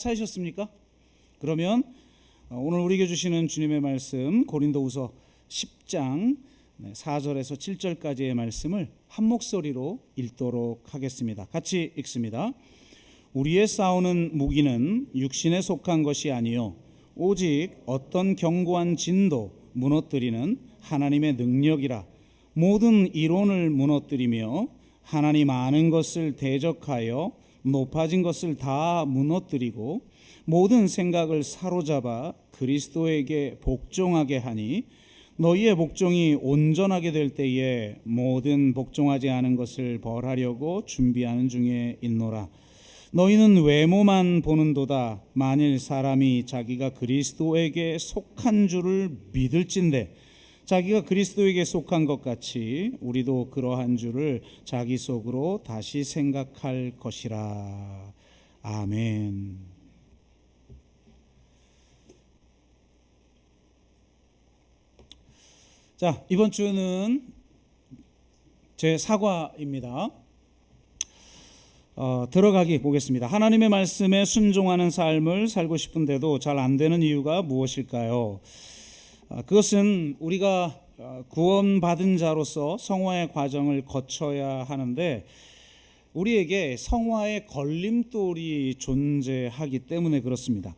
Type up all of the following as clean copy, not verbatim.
찾으셨습니까? 그러면 오늘 우리에게 주시는 주님의 말씀 고린도후서 10장 4절에서 7절까지의 말씀을 한 목소리로 읽도록 하겠습니다. 같이 읽습니다. 우리의 싸우는 무기는 육신에 속한 것이 아니요 오직 어떤 견고한 진도 무너뜨리는 하나님의 능력이라. 모든 이론을 무너뜨리며 하나님 아는 것을 대적하여 높아진 것을 다 무너뜨리고 모든 생각을 사로잡아 그리스도에게 복종하게 하니 너희의 복종이 온전하게 될 때에 모든 복종하지 않은 것을 벌하려고 준비하는 중에 있노라. 너희는 외모만 보는도다. 만일 사람이 자기가 그리스도에게 속한 줄을 믿을진대 자기가 그리스도에게 속한 것 같이 우리도 그러한 줄을 자기 속으로 다시 생각할 것이라. 아멘. 자, 이번 주는 제 사과입니다. 들어가기 보겠습니다. 하나님의 말씀에 순종하는 삶을 살고 싶은데도 잘 안 되는 이유가 무엇일까요? 그것은 우리가 구원받은 자로서 성화의 과정을 거쳐야 하는데 우리에게 성화의 걸림돌이 존재하기 때문에 그렇습니다.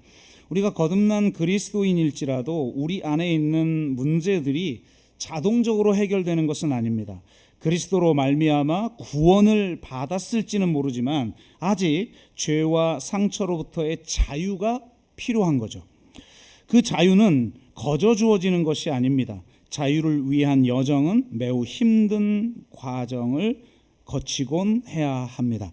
우리가 거듭난 그리스도인일지라도 우리 안에 있는 문제들이 자동적으로 해결되는 것은 아닙니다. 그리스도로 말미암아 구원을 받았을지는 모르지만 아직 죄와 상처로부터의 자유가 필요한 거죠. 그 자유는 거저 주어지는 것이 아닙니다. 자유를 위한 여정은 매우 힘든 과정을 거치곤 해야 합니다.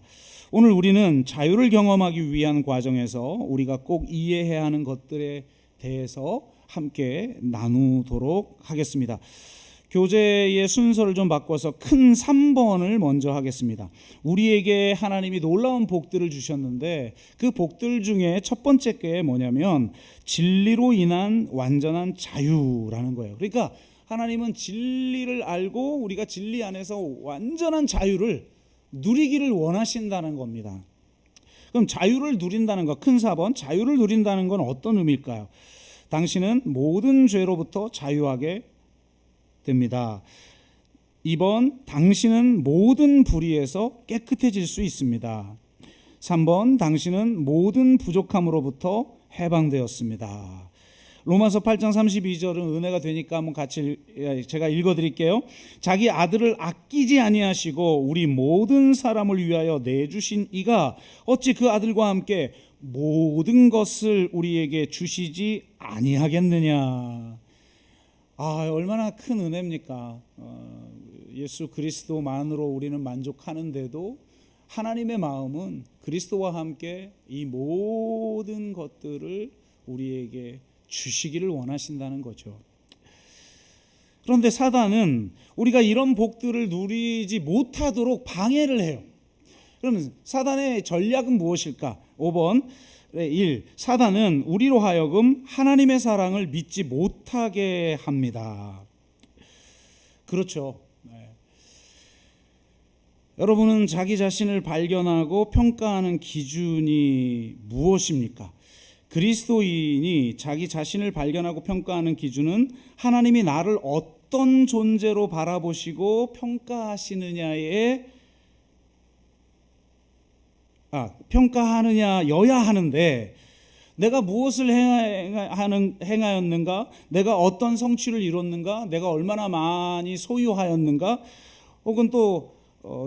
오늘 우리는 자유를 경험하기 위한 과정에서 우리가 꼭 이해해야 하는 것들에 대해서 함께 나누도록 하겠습니다. 교재의 순서를 좀 바꿔서 큰 3번을 먼저 하겠습니다. 우리에게 하나님이 놀라운 복들을 주셨는데 그 복들 중에 첫 번째 게 뭐냐면 진리로 인한 완전한 자유라는 거예요. 그러니까 하나님은 진리를 알고 우리가 진리 안에서 완전한 자유를 누리기를 원하신다는 겁니다. 그럼 자유를 누린다는 것, 큰 4번, 자유를 누린다는 건 어떤 의미일까요? 당신은 모든 죄로부터 자유하게 됩니다. 2번, 당신은 모든 불의에서 깨끗해질 수 있습니다. 3번, 당신은 모든 부족함으로부터 해방되었습니다. 로마서 8장 32절은 은혜가 되니까 한번 같이 제가 읽어드릴게요. 자기 아들을 아끼지 아니하시고 우리 모든 사람을 위하여 내주신 이가 어찌 그 아들과 함께 모든 것을 우리에게 주시지 아니하겠느냐. 얼마나 큰 은혜입니까? 예수 그리스도만으로 우리는 만족하는데도 하나님의 마음은 그리스도와 함께 이 모든 것들을 우리에게 주시기를 원하신다는 거죠. 그런데 사단은 우리가 이런 복들을 누리지 못하도록 방해를 해요. 그러면 사단의 전략은 무엇일까? 5번 1. 사단은 우리로 하여금 하나님의 사랑을 믿지 못하게 합니다. 그렇죠. 여러분은 자기 자신을 발견하고 평가하는 기준이 무엇입니까? 그리스도인이 자기 자신을 발견하고 평가하는 기준은 하나님이 나를 어떤 존재로 바라보시고 평가하시느냐에 평가하느냐여야 하는데 내가 무엇을 행하였는가, 내가 어떤 성취를 이뤘는가, 내가 얼마나 많이 소유하였는가, 혹은 또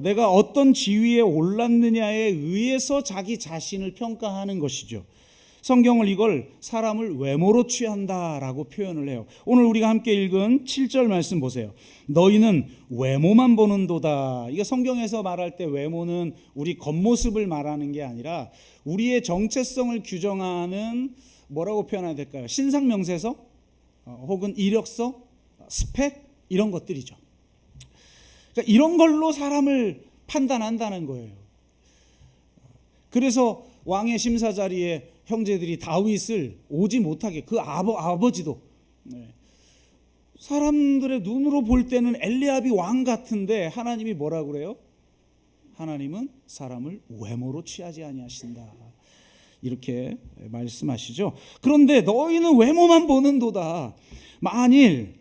내가 어떤 지위에 올랐느냐에 의해서 자기 자신을 평가하는 것이죠. 성경을 이걸 사람을 외모로 취한다라고 표현을 해요. 오늘 우리가 함께 읽은 7절 말씀 보세요. 너희는 외모만 보는도다. 이게 성경에서 말할 때 외모는 우리 겉모습을 말하는 게 아니라 우리의 정체성을 규정하는 뭐라고 표현해야 될까요? 신상명세서 혹은 이력서, 스펙 이런 것들이죠. 그러니까 이런 걸로 사람을 판단한다는 거예요. 그래서 왕의 심사 자리에 형제들이 다윗을 오지 못하게 그 아버지도 사람들의 눈으로 볼 때는 엘리압이 왕 같은데 하나님이 뭐라고 그래요? 하나님은 사람을 외모로 취하지 아니하신다. 이렇게 말씀하시죠. 그런데 너희는 외모만 보는도다. 만일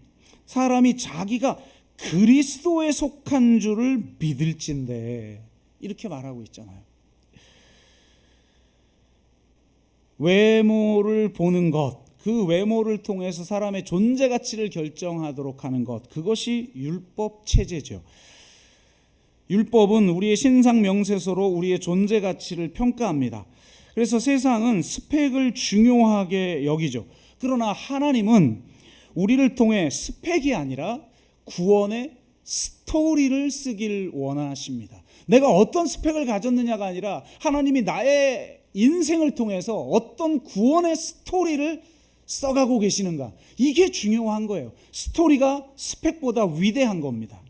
사람이 자기가 그리스도에 속한 줄을 믿을진대, 이렇게 말하고 있잖아요. 외모를 보는 것, 그 외모를 통해서 사람의 존재 가치를 결정하도록 하는 것, 그것이 율법 체제죠. 율법은 우리의 신상 명세서로 우리의 존재 가치를 평가합니다. 그래서 세상은 스펙을 중요하게 여기죠. 그러나 하나님은 우리를 통해 스펙이 아니라 구원의 스토리를 쓰길 원하십니다. 내가 어떤 스펙을 가졌느냐가 아니라 하나님이 나의 인생을 통해서 어떤 구원의 스토리를 써가고 계시는가, 이게 중요한 거예요. 스토리가 스펙보다 위대한 겁니다.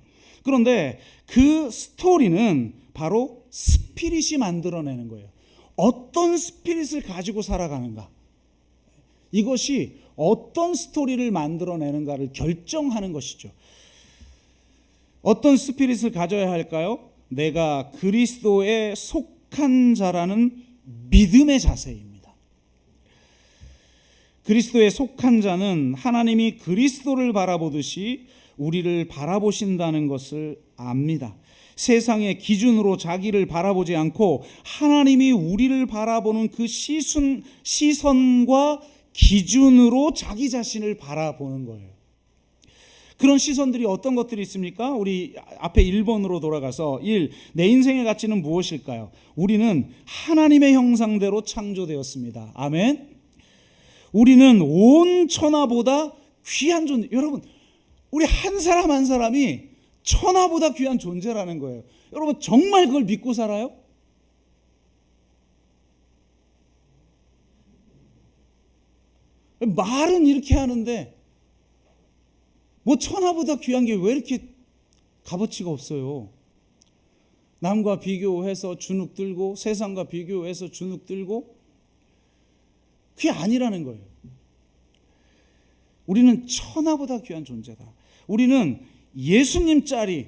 그런데 그 스토리는 바로 스피릿이 만들어내는 거예요. 어떤 스피릿을 가지고 살아가는가, 이것이 어떤 스토리를 만들어내는가를 결정하는 것이죠. 어떤 스피릿을 가져야 할까요? 내가 그리스도에 속한 자라는 믿음의 자세입니다. 그리스도에 속한 자는 하나님이 그리스도를 바라보듯이 우리를 바라보신다는 것을 압니다. 세상의 기준으로 자기를 바라보지 않고 하나님이 우리를 바라보는 그 시선과 기준으로 자기 자신을 바라보는 거예요. 그런 시선들이 어떤 것들이 있습니까? 우리 앞에 1번으로 돌아가서 1. 내 인생의 가치는 무엇일까요? 우리는 하나님의 형상대로 창조되었습니다. 아멘. 우리는 온 천하보다 귀한 존재. 여러분, 우리 한 사람 한 사람이 천하보다 귀한 존재라는 거예요. 여러분, 정말 그걸 믿고 살아요? 말은 이렇게 하는데 뭐 천하보다 귀한 게 왜 이렇게 값어치가 없어요? 남과 비교해서 주눅 들고 세상과 비교해서 주눅 들고, 그게 아니라는 거예요. 우리는 천하보다 귀한 존재다. 우리는 예수님짜리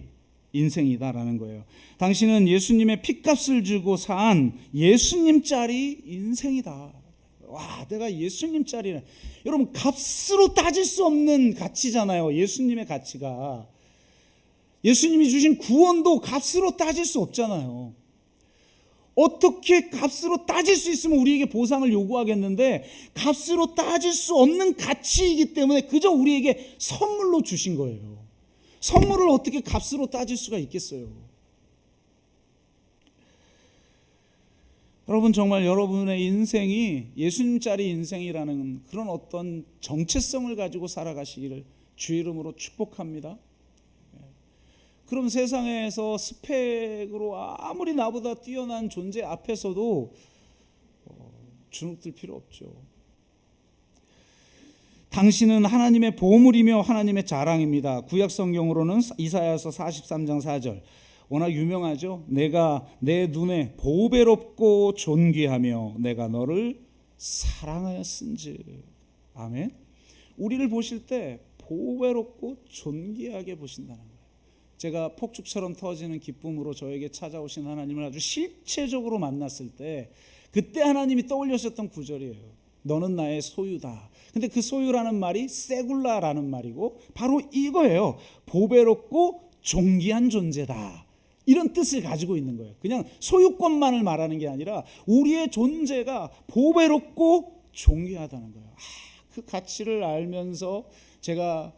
인생이다라는 거예요. 당신은 예수님의 핏값을 주고 산 예수님짜리 인생이다. 와, 내가 예수님짜리네. 여러분, 값으로 따질 수 없는 가치잖아요. 예수님의 가치가. 예수님이 주신 구원도 값으로 따질 수 없잖아요. 어떻게 값으로 따질 수 있으면 우리에게 보상을 요구하겠는데, 값으로 따질 수 없는 가치이기 때문에 그저 우리에게 선물로 주신 거예요. 선물을 어떻게 값으로 따질 수가 있겠어요? 여러분, 정말 여러분의 인생이 예수님짜리 인생이라는 그런 어떤 정체성을 가지고 살아가시기를 주 이름으로 축복합니다. 그럼 세상에서 스펙으로 아무리 나보다 뛰어난 존재 앞에서도 주눅들 필요 없죠. 당신은 하나님의 보물이며 하나님의 자랑입니다. 구약 성경으로는 이사야서 43장 4절, 워낙 유명하죠. 내가 내 눈에 보배롭고 존귀하며 내가 너를 사랑하였은즉. 아멘. 우리를 보실 때 보배롭고 존귀하게 보신다는 거예요. 제가 폭죽처럼 터지는 기쁨으로 저에게 찾아오신 하나님을 아주 실체적으로 만났을 때, 그때 하나님이 떠올리셨던 구절이에요. 너는 나의 소유다. 근데 그 소유라는 말이 세굴라라는 말이고 바로 이거예요. 보배롭고 존귀한 존재다. 이런 뜻을 가지고 있는 거예요. 그냥 소유권만을 말하는 게 아니라 우리의 존재가 보배롭고 존귀하다는 거예요. 그 가치를 알면서 제가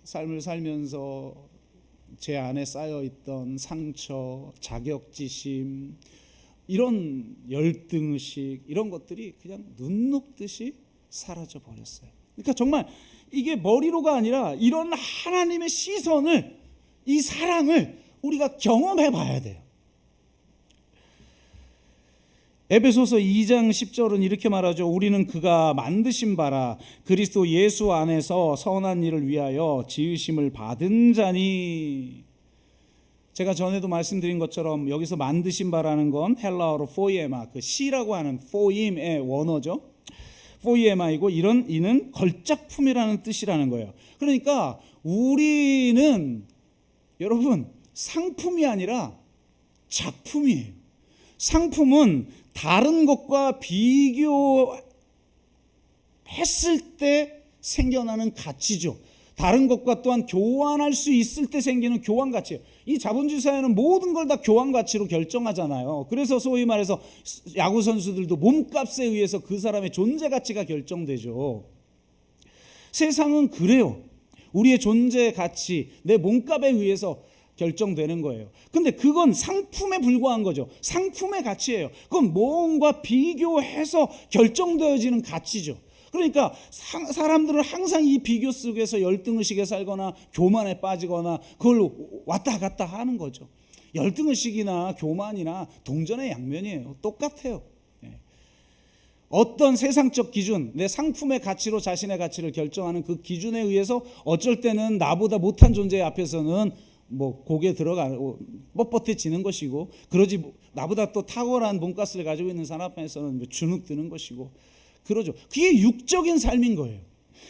삶을 살면서 제 안에 쌓여있던 상처, 자격지심, 이런 열등의식, 이런 것들이 그냥 눈 녹듯이 사라져 버렸어요. 그러니까 정말 이게 머리로가 아니라 이런 하나님의 시선을, 이 사랑을 우리가 경험해 봐야 돼요. 에베소서 2장 10절은 이렇게 말하죠. 우리는 그가 만드신 바라 그리스도 예수 안에서 선한 일을 위하여 지으심을 받은 자니. 제가 전에도 말씀드린 것처럼 여기서 만드신 바라는 건 헬라어로 포이에마, 그 시라고 하는 포임의 원어죠. 포이에마이고 이는 걸작품이라는 뜻이라는 거예요. 그러니까 우리는 여러분 상품이 아니라 작품이에요. 상품은 다른 것과 비교했을 때 생겨나는 가치죠. 다른 것과 또한 교환할 수 있을 때 생기는 교환 가치예요. 이 자본주의 사회는 모든 걸 다 교환 가치로 결정하잖아요. 그래서 소위 말해서 야구 선수들도 몸값에 의해서 그 사람의 존재 가치가 결정되죠. 세상은 그래요. 우리의 존재 가치, 내 몸값에 의해서 결정되는 거예요. 근데 그건 상품에 불과한 거죠. 상품의 가치예요. 그건 뭔가 비교해서 결정되어지는 가치죠. 그러니까 사람들은 항상 이 비교 속에서 열등의식에 살거나 교만에 빠지거나 그걸 왔다 갔다 하는 거죠. 열등의식이나 교만이나 동전의 양면이에요. 똑같아요. 어떤 세상적 기준, 내 상품의 가치로 자신의 가치를 결정하는 그 기준에 의해서 어쩔 때는 나보다 못한 존재 앞에서는 뭐 고개 들어가고 뻣뻣해지는 것이고, 그러지 나보다 또 탁월한 몸값을 가지고 있는 사람 앞에서는 주눅 드는 것이고 그러죠. 그게 육적인 삶인 거예요.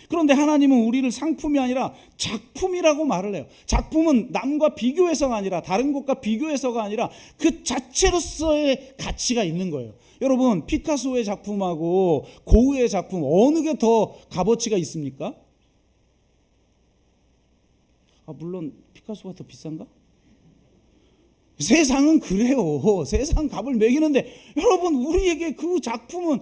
그런데 하나님은 우리를 상품이 아니라 작품이라고 말을 해요. 작품은 남과 비교해서가 아니라, 다른 것과 비교해서가 아니라 그 자체로서의 가치가 있는 거예요. 여러분, 피카소의 작품하고 고흐의 작품 어느 게 더 값어치가 있습니까? 물론 피카소가 더 비싼가? 세상은 그래요. 세상 값을 매기는데, 여러분, 우리에게 그 작품은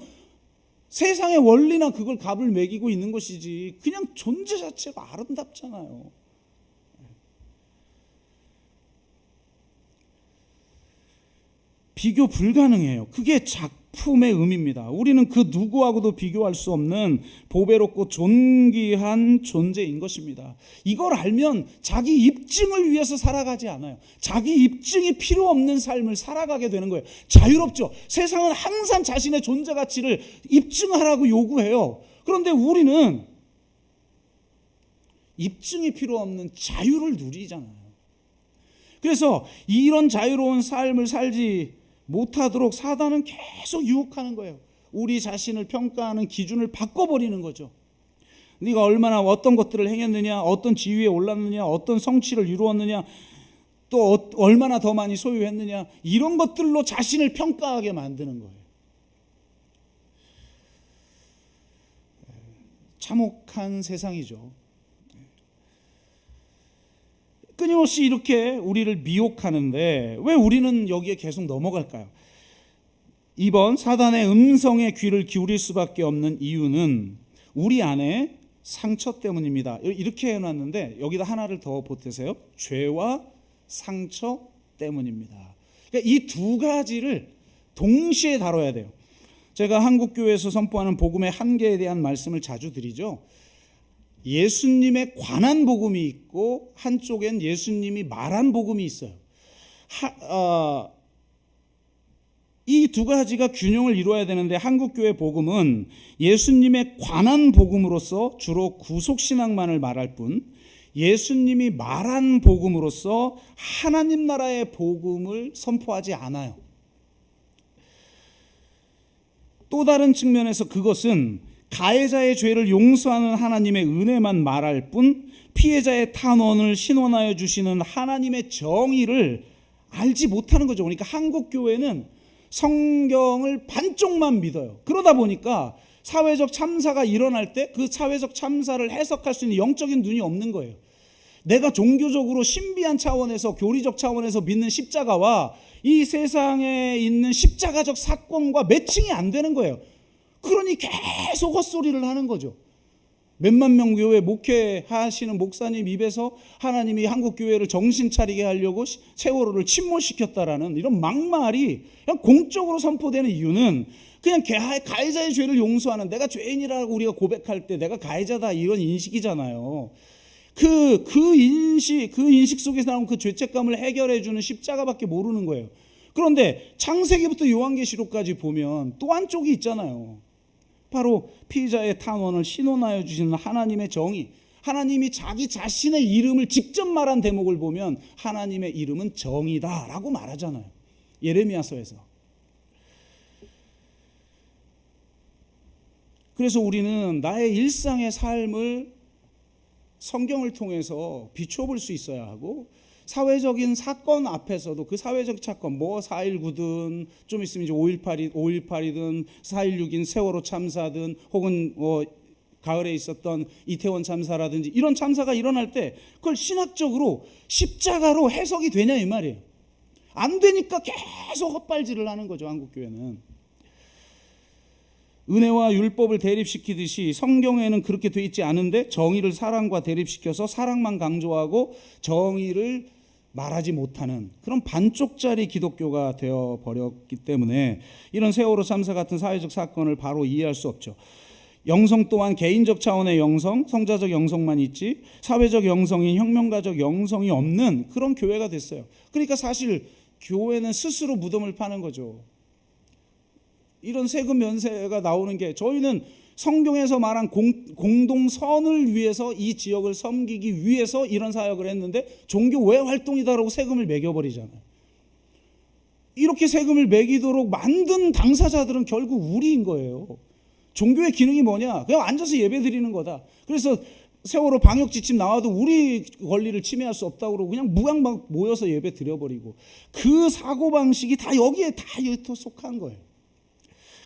세상의 원리나 그걸 값을 매기고 있는 것이지 그냥 존재 자체가 아름답잖아요. 비교 불가능해요. 그게 작품의 의미입니다. 우리는 그 누구하고도 비교할 수 없는 보배롭고 존귀한 존재인 것입니다. 이걸 알면 자기 입증을 위해서 살아가지 않아요. 자기 입증이 필요 없는 삶을 살아가게 되는 거예요. 자유롭죠. 세상은 항상 자신의 존재 가치를 입증하라고 요구해요. 그런데 우리는 입증이 필요 없는 자유를 누리잖아요. 그래서 이런 자유로운 삶을 살지 못하도록 사단은 계속 유혹하는 거예요. 우리 자신을 평가하는 기준을 바꿔버리는 거죠. 네가 얼마나 어떤 것들을 행했느냐, 어떤 지위에 올랐느냐, 어떤 성취를 이루었느냐, 또 얼마나 더 많이 소유했느냐, 이런 것들로 자신을 평가하게 만드는 거예요. 참혹한 세상이죠. 끊임없이 이렇게 우리를 미혹하는데 왜 우리는 여기에 계속 넘어갈까요? 2번, 사단의 음성에 귀를 기울일 수밖에 없는 이유는 우리 안에 상처 때문입니다. 이렇게 해놨는데 여기다 하나를 더 보태세요. 죄와 상처 때문입니다. 그러니까 이 두 가지를 동시에 다뤄야 돼요. 제가 한국교회에서 선포하는 복음의 한계에 대한 말씀을 자주 드리죠. 예수님에 관한 복음이 있고 한쪽엔 예수님이 말한 복음이 있어요. 이 두 가지가 균형을 이루어야 되는데, 한국교회 복음은 예수님에 관한 복음으로서 주로 구속신앙만을 말할 뿐, 예수님이 말한 복음으로서 하나님 나라의 복음을 선포하지 않아요. 또 다른 측면에서 그것은 가해자의 죄를 용서하는 하나님의 은혜만 말할 뿐, 피해자의 탄원을 신원하여 주시는 하나님의 정의를 알지 못하는 거죠. 그러니까 한국 교회는 성경을 반쪽만 믿어요. 그러다 보니까 사회적 참사가 일어날 때 그 사회적 참사를 해석할 수 있는 영적인 눈이 없는 거예요. 내가 종교적으로 신비한 차원에서, 교리적 차원에서 믿는 십자가와 이 세상에 있는 십자가적 사건과 매칭이 안 되는 거예요. 그러니 계속 헛소리를 하는 거죠. 몇만 명 교회 목회하시는 목사님 입에서 하나님이 한국 교회를 정신 차리게 하려고 세월호를 침몰시켰다라는 이런 막말이 그냥 공적으로 선포되는 이유는 그냥 가해자의 죄를 용서하는, 내가 죄인이라고 우리가 고백할 때 내가 가해자다, 이런 인식이잖아요. 그 인식 속에서 나온 그 죄책감을 해결해 주는 십자가밖에 모르는 거예요. 그런데 창세기부터 요한계시록까지 보면 또 한쪽이 있잖아요. 바로 피의자의 탄원을 신원하여 주시는 하나님의 정의, 하나님이 자기 자신의 이름을 직접 말한 대목을 보면 하나님의 이름은 정의다라고 말하잖아요. 예레미야서에서. 그래서 우리는 나의 일상의 삶을 성경을 통해서 비춰볼 수 있어야 하고, 사회적인 사건 앞에서도 그 사회적 사건 4.19든 좀 있으면 이제 5.18이든 4.16인 세월호 참사든 혹은 가을에 있었던 이태원 참사라든지 이런 참사가 일어날 때 그걸 신학적으로 십자가로 해석이 되냐 이 말이에요. 안 되니까 계속 헛발질을 하는 거죠. 한국교회는. 은혜와 율법을 대립시키듯이 성경에는 그렇게 돼 있지 않은데 정의를 사랑과 대립시켜서 사랑만 강조하고 정의를 말하지 못하는 그런 반쪽짜리 기독교가 되어버렸기 때문에 이런 세월호 참사 같은 사회적 사건을 바로 이해할 수 없죠. 영성 또한 개인적 차원의 영성, 성자적 영성만 있지 사회적 영성인 혁명가적 영성이 없는 그런 교회가 됐어요. 그러니까 사실 교회는 스스로 무덤을 파는 거죠. 이런 세금 면세가 나오는 게 저희는 성경에서 말한 공동선을 위해서 이 지역을 섬기기 위해서 이런 사역을 했는데 종교 외 활동이다라고 세금을 매겨버리잖아요. 이렇게 세금을 매기도록 만든 당사자들은 결국 우리인 거예요. 종교의 기능이 뭐냐? 그냥 앉아서 예배 드리는 거다. 그래서 세월호 방역 지침 나와도 우리 권리를 침해할 수 없다고 그러고 그냥 무앙막 모여서 예배 드려버리고 그 사고방식이 다 여기에 다 속한 거예요.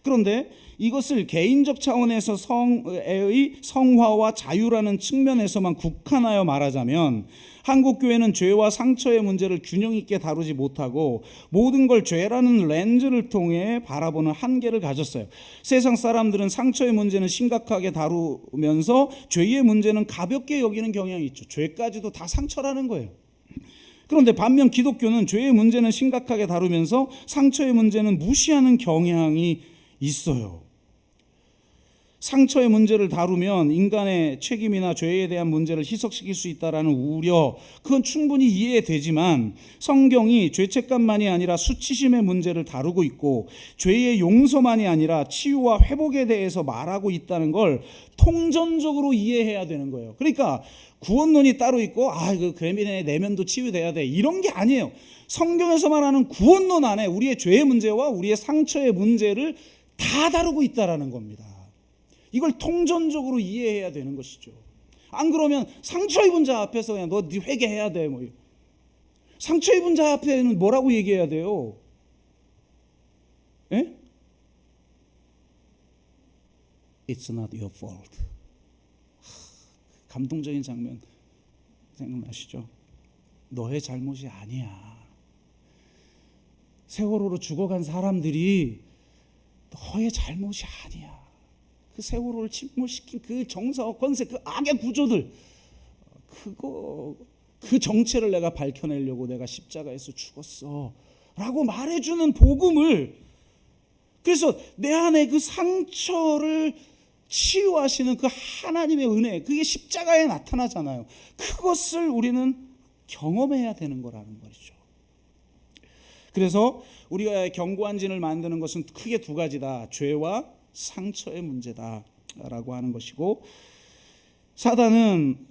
그런데 이것을 개인적 차원에서 성의 성화와 자유라는 측면에서만 국한하여 말하자면 한국교회는 죄와 상처의 문제를 균형 있게 다루지 못하고 모든 걸 죄라는 렌즈를 통해 바라보는 한계를 가졌어요. 세상 사람들은 상처의 문제는 심각하게 다루면서 죄의 문제는 가볍게 여기는 경향이 있죠. 죄까지도 다 상처라는 거예요. 그런데 반면 기독교는 죄의 문제는 심각하게 다루면서 상처의 문제는 무시하는 경향이 있어요. 상처의 문제를 다루면 인간의 책임이나 죄에 대한 문제를 희석시킬 수 있다라는 우려, 그건 충분히 이해되지만 성경이 죄책감만이 아니라 수치심의 문제를 다루고 있고 죄의 용서만이 아니라 치유와 회복에 대해서 말하고 있다는 걸 통전적으로 이해해야 되는 거예요. 그러니까 구원론이 따로 있고 그 그래미네 내면도 치유돼야 돼 이런 게 아니에요. 성경에서 말하는 구원론 안에 우리의 죄의 문제와 우리의 상처의 문제를 다 다루고 있다라는 겁니다. 이걸 통전적으로 이해해야 되는 것이죠. 안 그러면 상처 입은 자 앞에서 그냥 너 회개해야 돼. 상처 입은 자 앞에는 뭐라고 얘기해야 돼요? 예? It's not your fault. 감동적인 장면 생각나시죠? 너의 잘못이 아니야. 세월호로 죽어간 사람들이 너의 잘못이 아니야. 그 세월호를 침몰시킨 그 정사와 권세, 그 악의 구조들, 그 정체를 내가 밝혀내려고 내가 십자가에서 죽었어 라고 말해주는 복음을, 그래서 내 안에 그 상처를 치유하시는 그 하나님의 은혜, 그게 십자가에 나타나잖아요. 그것을 우리는 경험해야 되는 거라는 것이죠. 그래서 우리가 견고한 진을 만드는 것은 크게 두 가지다. 죄와 상처의 문제다라고 하는 것이고, 사단은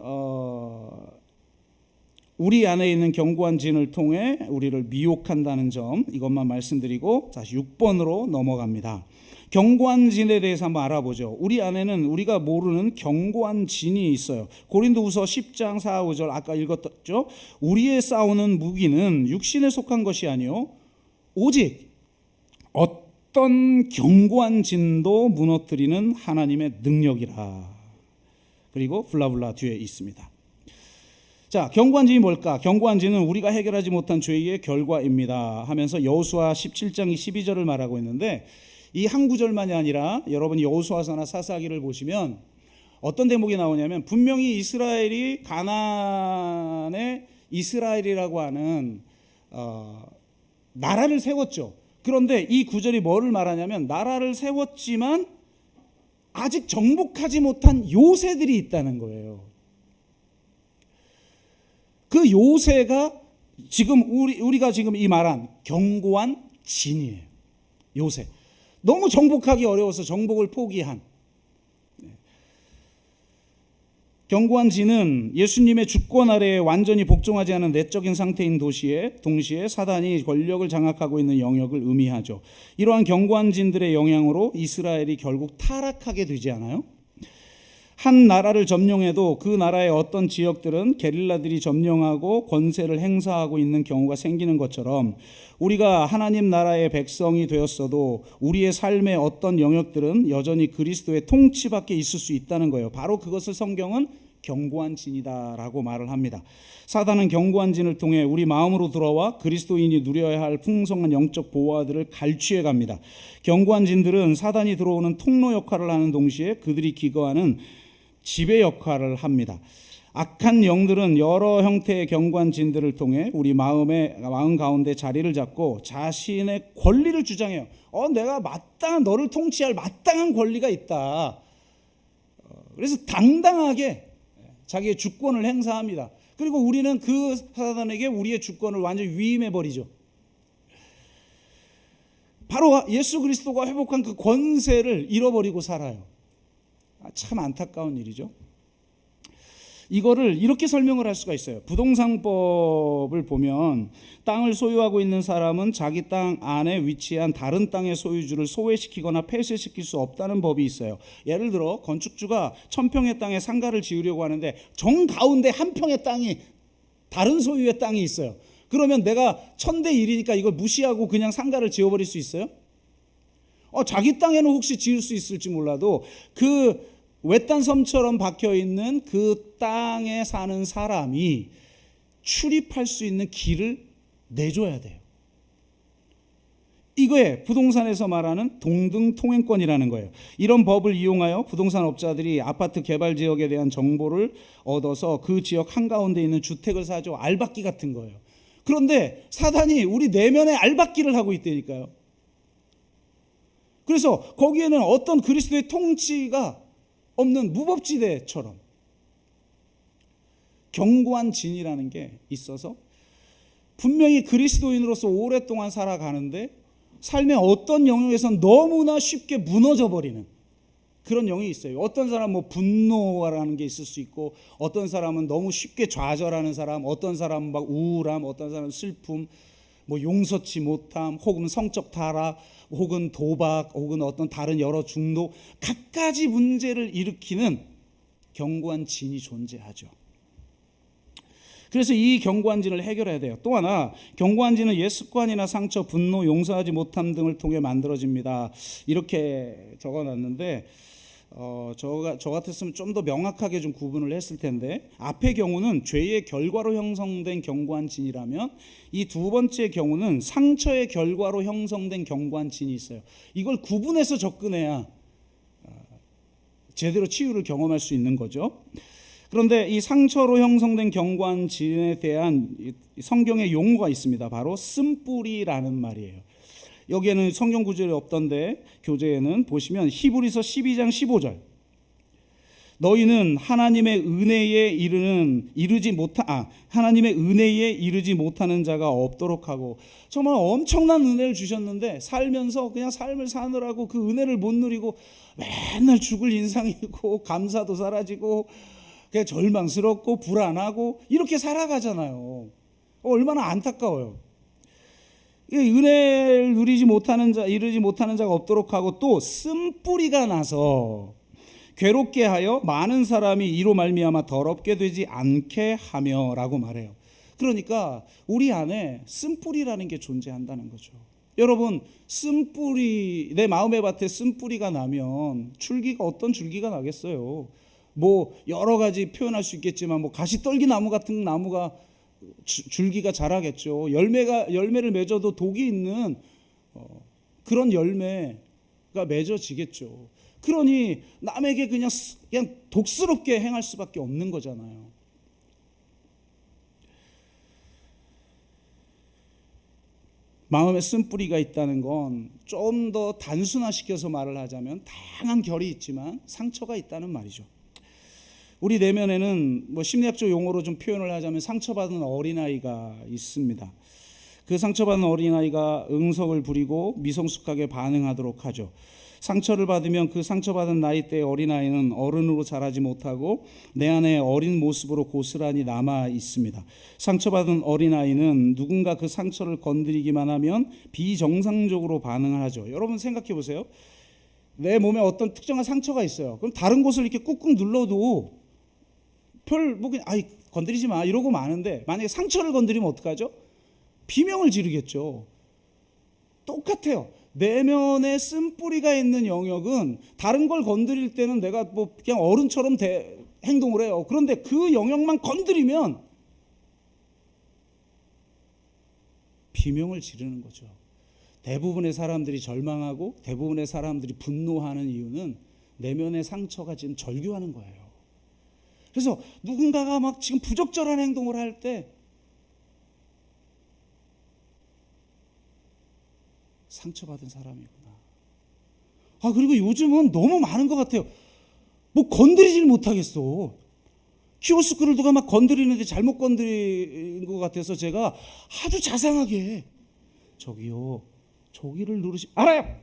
우리 안에 있는 견고한 진을 통해 우리를 미혹한다는 점, 이것만 말씀드리고 다시 6번으로 넘어갑니다. 견고한 진에 대해서 한번 알아보죠. 우리 안에는 우리가 모르는 견고한 진이 있어요. 고린도후서 10장 4, 5절 아까 읽었죠. 우리의 싸우는 무기는 육신에 속한 것이 아니요 오직 어떤 견고한 진도 무너뜨리는 하나님의 능력이라. 그리고 블라블라 뒤에 있습니다. 자, 견고한 진이 뭘까? 견고한 진은 우리가 해결하지 못한 죄의 결과입니다 하면서 여호수아 17장 12절을 말하고 있는데, 이 한 구절만이 아니라 여러분이 여호수아서나 사사기를 보시면 어떤 대목이 나오냐면, 분명히 이스라엘이 가나안에 이스라엘이라고 하는 나라를 세웠죠. 그런데 이 구절이 뭐를 말하냐면, 나라를 세웠지만 아직 정복하지 못한 요새들이 있다는 거예요. 그 요새가 지금 우리가 지금 이 말한 견고한 진이에요. 요새. 너무 정복하기 어려워서 정복을 포기한. 견고한 진은 예수님의 주권 아래에 완전히 복종하지 않은 내적인 상태인 동시에 사단이 권력을 장악하고 있는 영역을 의미하죠. 이러한 견고한 진들의 영향으로 이스라엘이 결국 타락하게 되지 않아요? 한 나라를 점령해도 그 나라의 어떤 지역들은 게릴라들이 점령하고 권세를 행사하고 있는 경우가 생기는 것처럼 우리가 하나님 나라의 백성이 되었어도 우리의 삶의 어떤 영역들은 여전히 그리스도의 통치 밖에 있을 수 있다는 거예요. 바로 그것을 성경은 견고한 진이다라고 말을 합니다. 사단은 견고한 진을 통해 우리 마음으로 들어와 그리스도인이 누려야 할 풍성한 영적 보화들을 갈취해 갑니다. 견고한 진들은 사단이 들어오는 통로 역할을 하는 동시에 그들이 기거하는 지배 역할을 합니다. 악한 영들은 여러 형태의 견고한 진들을 통해 우리 마음 가운데 자리를 잡고 자신의 권리를 주장해요. 내가 너를 통치할 마땅한 권리가 있다. 그래서 당당하게 자기의 주권을 행사합니다. 그리고 우리는 그 사단에게 우리의 주권을 완전히 위임해버리죠. 바로 예수 그리스도가 회복한 그 권세를 잃어버리고 살아요. 참 안타까운 일이죠. 이거를 이렇게 설명을 할 수가 있어요. 부동산법을 보면 땅을 소유하고 있는 사람은 자기 땅 안에 위치한 다른 땅의 소유주를 소외시키거나 폐쇄시킬 수 없다는 법이 있어요. 예를 들어 건축주가 1000평의 땅에 상가를 지으려고 하는데 정가운데 한 평의 땅이 다른 소유의 땅이 있어요. 그러면 내가 1000대1이니까 이걸 무시하고 그냥 상가를 지어버릴 수 있어요? 자기 땅에는 혹시 지을 수 있을지 몰라도 그 외딴 섬처럼 박혀있는 그 땅에 사는 사람이 출입할 수 있는 길을 내줘야 돼요. 이거에 부동산에서 말하는 동등통행권이라는 거예요. 이런 법을 이용하여 부동산 업자들이 아파트 개발 지역에 대한 정보를 얻어서 그 지역 한가운데 있는 주택을 사죠. 알박기 같은 거예요. 그런데 사단이 우리 내면에 알박기를 하고 있다니까요. 그래서 거기에는 어떤 그리스도의 통치가 없는 무법지대처럼 견고한 진이라는 게 있어서 분명히 그리스도인으로서 오랫동안 살아가는데 삶의 어떤 영역에선 너무나 쉽게 무너져 버리는 그런 영이 있어요. 어떤 사람은 분노라는 게 있을 수 있고, 어떤 사람은 너무 쉽게 좌절하는 사람, 어떤 사람은 막 우울함, 어떤 사람은 슬픔, 용서치 못함, 혹은 성적 타락, 혹은 도박, 혹은 어떤 다른 여러 중독, 갖가지 문제를 일으키는 견고한 진이 존재하죠. 그래서 이 견고한 진을 해결해야 돼요. 또 하나, 견고한 진은 옛 습관이나 상처, 분노, 용서하지 못함 등을 통해 만들어집니다. 이렇게 적어놨는데 저 같았으면 좀 더 명확하게 좀 구분을 했을 텐데, 앞의 경우는 죄의 결과로 형성된 견고한 진이라면 이 두 번째 경우는 상처의 결과로 형성된 견고한 진이 있어요. 이걸 구분해서 접근해야 제대로 치유를 경험할 수 있는 거죠. 그런데 이 상처로 형성된 견고한 진에 대한 성경의 용어가 있습니다. 바로 쓴뿌리라는 말이에요. 여기에는 성경 구절이 없던데 못해서는 보시면 히브리서 12장 15절, 너희는 하나님의 은혜에 이르지 못하는 자가 없도록 하고, 정말 엄청난 은혜를 주셨는데 살면서 그냥 삶을 사느라고 그 은혜를 못 누리고 맨날 죽을 인상이고 감사도 사라지고 그냥 절망스럽고 불안하고 이렇게 살아가잖아요. 얼마나 안타까워요. 은혜를 이르지 못하는 자가 없도록 하고, 또 쓴뿌리가 나서 괴롭게 하여 많은 사람이 이로 말미암아 더럽게 되지 않게 하며 라고 말해요. 그러니까 우리 안에 쓴뿌리라는 게 존재한다는 거죠. 여러분, 쓴뿌리, 내 마음의 밭에 쓴뿌리가 나면 어떤 줄기가 나겠어요. 여러 가지 표현할 수 있겠지만 가시떨기 나무 같은 나무가 줄기가 자라겠죠. 열매를 맺어도 독이 있는 그런 열매가 맺어지겠죠. 그러니 남에게 그냥 독스럽게 행할 수밖에 없는 거잖아요. 마음에 쓴뿌리가 있다는 건 좀 더 단순화시켜서 말을 하자면 다양한 결이 있지만 상처가 있다는 말이죠. 우리 내면에는 심리학적 용어로 좀 표현을 하자면 상처받은 어린아이가 있습니다. 그 상처받은 어린아이가 응석을 부리고 미성숙하게 반응하도록 하죠. 상처를 받으면 그 상처받은 나이대의 어린아이는 어른으로 자라지 못하고 내 안에 어린 모습으로 고스란히 남아 있습니다. 상처받은 어린아이는 누군가 그 상처를 건드리기만 하면 비정상적으로 반응을 하죠. 여러분 생각해 보세요. 내 몸에 어떤 특정한 상처가 있어요. 그럼 다른 곳을 이렇게 꾹꾹 눌러도 뭐 그냥 아이 건드리지 마 이러고 마는데, 만약에 상처를 건드리면 어떡하죠? 비명을 지르겠죠. 똑같아요. 내면에 쓴뿌리가 있는 영역은 다른 걸 건드릴 때는 내가 뭐 그냥 어른처럼 행동을 해요. 그런데 그 영역만 건드리면 비명을 지르는 거죠. 대부분의 사람들이 절망하고 대부분의 사람들이 분노하는 이유는 내면의 상처가 지금 절규하는 거예요. 그래서 누군가가 막 지금 부적절한 행동을 할 때 상처받은 사람이구나. 그리고 요즘은 너무 많은 것 같아요. 뭐 건드리질 못하겠어. 키오스크를 누가 막 건드리는데 잘못 건드린 것 같아서 제가 아주 자상하게 저기요, 저기를 알아요.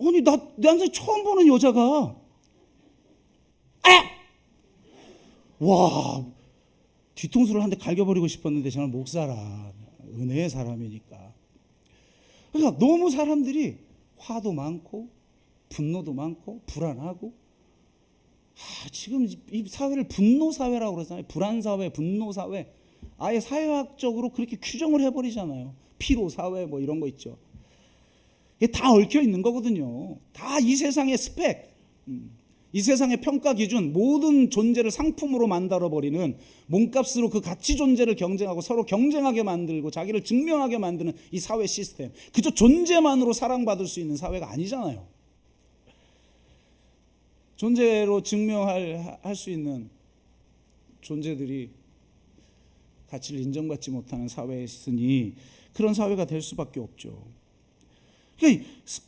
아니 나한테 처음 보는 여자가 와, 뒤통수를 한 대 갈겨버리고 싶었는데 저는 목사라, 은혜의 사람이니까. 그러니까 너무 사람들이 화도 많고 분노도 많고 불안하고, 지금 이 사회를 분노 사회라고 그러잖아요. 불안 사회, 분노 사회. 아예 사회학적으로 그렇게 규정을 해버리잖아요. 피로 사회 뭐 이런 거 있죠. 이게 다 얽혀 있는 거거든요. 다 이 세상의 스펙, 이 세상의 평가 기준, 모든 존재를 상품으로 만들어버리는, 몸값으로 그 가치 존재를 경쟁하고 서로 경쟁하게 만들고 자기를 증명하게 만드는 이 사회 시스템. 그저 존재만으로 사랑받을 수 있는 사회가 아니잖아요. 존재로 증명할 수 있는 존재들이 가치를 인정받지 못하는 사회에 있으니 그런 사회가 될 수밖에 없죠.